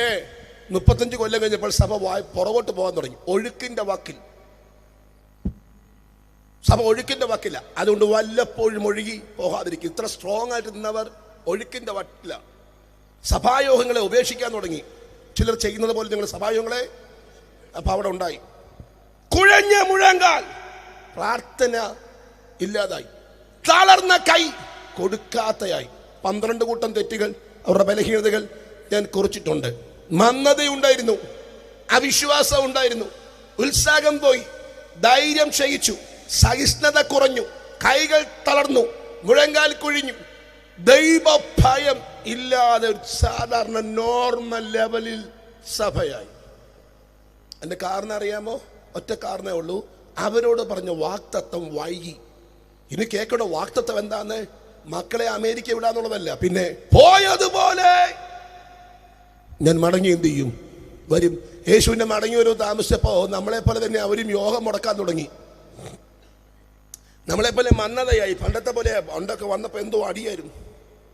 35 കൊല്ലം കഴിഞ്ഞപ്പോൾ സഭ പുറകോട്ട് പോകാൻ തുടങ്ങി. ഒഴുക്കിന്റെ വാക്കിൽ സഭ ഒഴുക്കിന്റെ വാക്കില്ല. അതുകൊണ്ട് വല്ലപ്പോഴും ഒഴുകി പോകാതിരിക്കും. ഇത്ര സ്ട്രോങ് ആയിട്ട് നിന്നവർ ഒഴുക്കിന്റെ വാക്കില്ല. സഭായോഗങ്ങളെ ഉപേക്ഷിക്കാൻ തുടങ്ങി. ചിലർ ചെയ്യുന്നത് പോലെ നിങ്ങൾ സഭായോഗങ്ങളെ. അപ്പൊ അവിടെ ഉണ്ടായി കുഴഞ്ഞ മുഴങ്കാൽ, പ്രാർത്ഥന ഇല്ലാതായി, തളർന്ന കൈ, കൊടുക്കാത്തയായി. 12 കൂട്ടം തെറ്റുകൾ, അവരുടെ ബലഹീനതകൾ ഞാൻ കുറിച്ചിട്ടുണ്ട്. മന്ദതയുണ്ടായിരുന്നു, അവിശ്വാസം ഉണ്ടായിരുന്നു, ഉത്സാഹം പോയി, ധൈര്യം ക്ഷയിച്ചു, സഹിഷ്ണുത കുറഞ്ഞു, കൈകൾ തളർന്നു, മുഴങ്കാൽ കുഴിഞ്ഞു, ദൈവഭയം ഇല്ലാതെ സാധാരണ നോർമൽ ലെവലിൽ സഭയായി. അതിന്റെ കാരണം അറിയാമോ? ഒറ്റ കാരണമേ ഉള്ളൂ, അവരോട് പറഞ്ഞ വാക്തത്വം വൈകി. ഇനി കേൾക്കണോ വാക്തത്വം എന്താന്ന്? മക്കളെ അമേരിക്ക വിടാന്നുള്ളതല്ല, പിന്നെ പോയതുപോലെ ഞാൻ മടങ്ങി എന്ത് ചെയ്യും? വരും. യേശുവിന്റെ മടങ്ങി വരും താമസിച്ചപ്പോ നമ്മളെ പോലെ തന്നെ അവരും യോഗം മുടക്കാൻ തുടങ്ങി. നമ്മളെപ്പോലെ മന്നതയായി. പണ്ടത്തെ പോലെ പണ്ടൊക്കെ വന്നപ്പോൾ എന്തോ അടിയായിരുന്നു.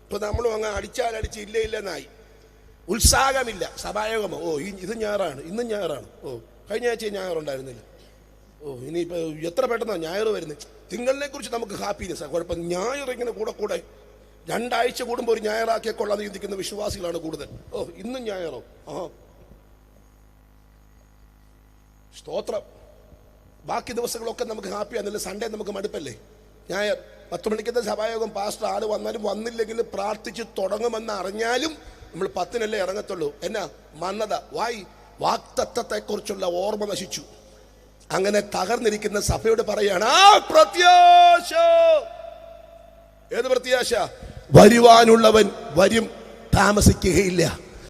ഇപ്പൊ നമ്മളും അങ്ങ് അടിച്ചാലടിച്ച് ഇല്ലെന്നായി. ഉത്സാഹമില്ല. സഭായോഗമോ? ഇത് ഞായറാണ്, ഇന്നും ഞായറാണ്. കഴിഞ്ഞ ആഴ്ച ഞായറുണ്ടായിരുന്നില്ല. ഇനിയിപ്പോ എത്ര പെട്ടെന്നാ ഞായർ വരുന്നത്. തിങ്കളിനെ കുറിച്ച് നമുക്ക് ഹാപ്പിനെസ്. കുഴപ്പം ഞായർ ഇങ്ങനെ കൂടെ 2 ആഴ്ച കൂടുമ്പോൾ ഒരു ഞായറാക്കിയെ കൊള്ളാതെ ചിന്തിക്കുന്ന വിശ്വാസികളാണ് കൂടുതൽ. ഇന്നും ഞായറോ? സ്തോത്രം. ബാക്കി ദിവസങ്ങളൊക്കെ നമുക്ക് ഹാപ്പിയാന്നല്ലേ. സൺഡേ നമുക്ക് മടുപ്പല്ലേ. ഞായർ 10 മണിക്കത്തെ സഭായോഗം പാസ്റ്റർ ആള് വന്നാലും വന്നില്ലെങ്കിലും പ്രാർത്ഥിച്ച് തുടങ്ങുമെന്ന് അറിഞ്ഞാലും നമ്മൾ 10-നല്ലേ ഇറങ്ങത്തുള്ളൂ. എന്നാ മന്നത, വാക്തത്വത്തെ കുറിച്ചുള്ള ഓർമ്മ നശിച്ചു. അങ്ങനെ തകർന്നിരിക്കുന്ന സഭയോട് പറയാണ് പ്രത്യാശ. ഏത് പ്രത്യാശ? വരുവാനുള്ളവൻ വരും, താമസിക്കുകയില്ല.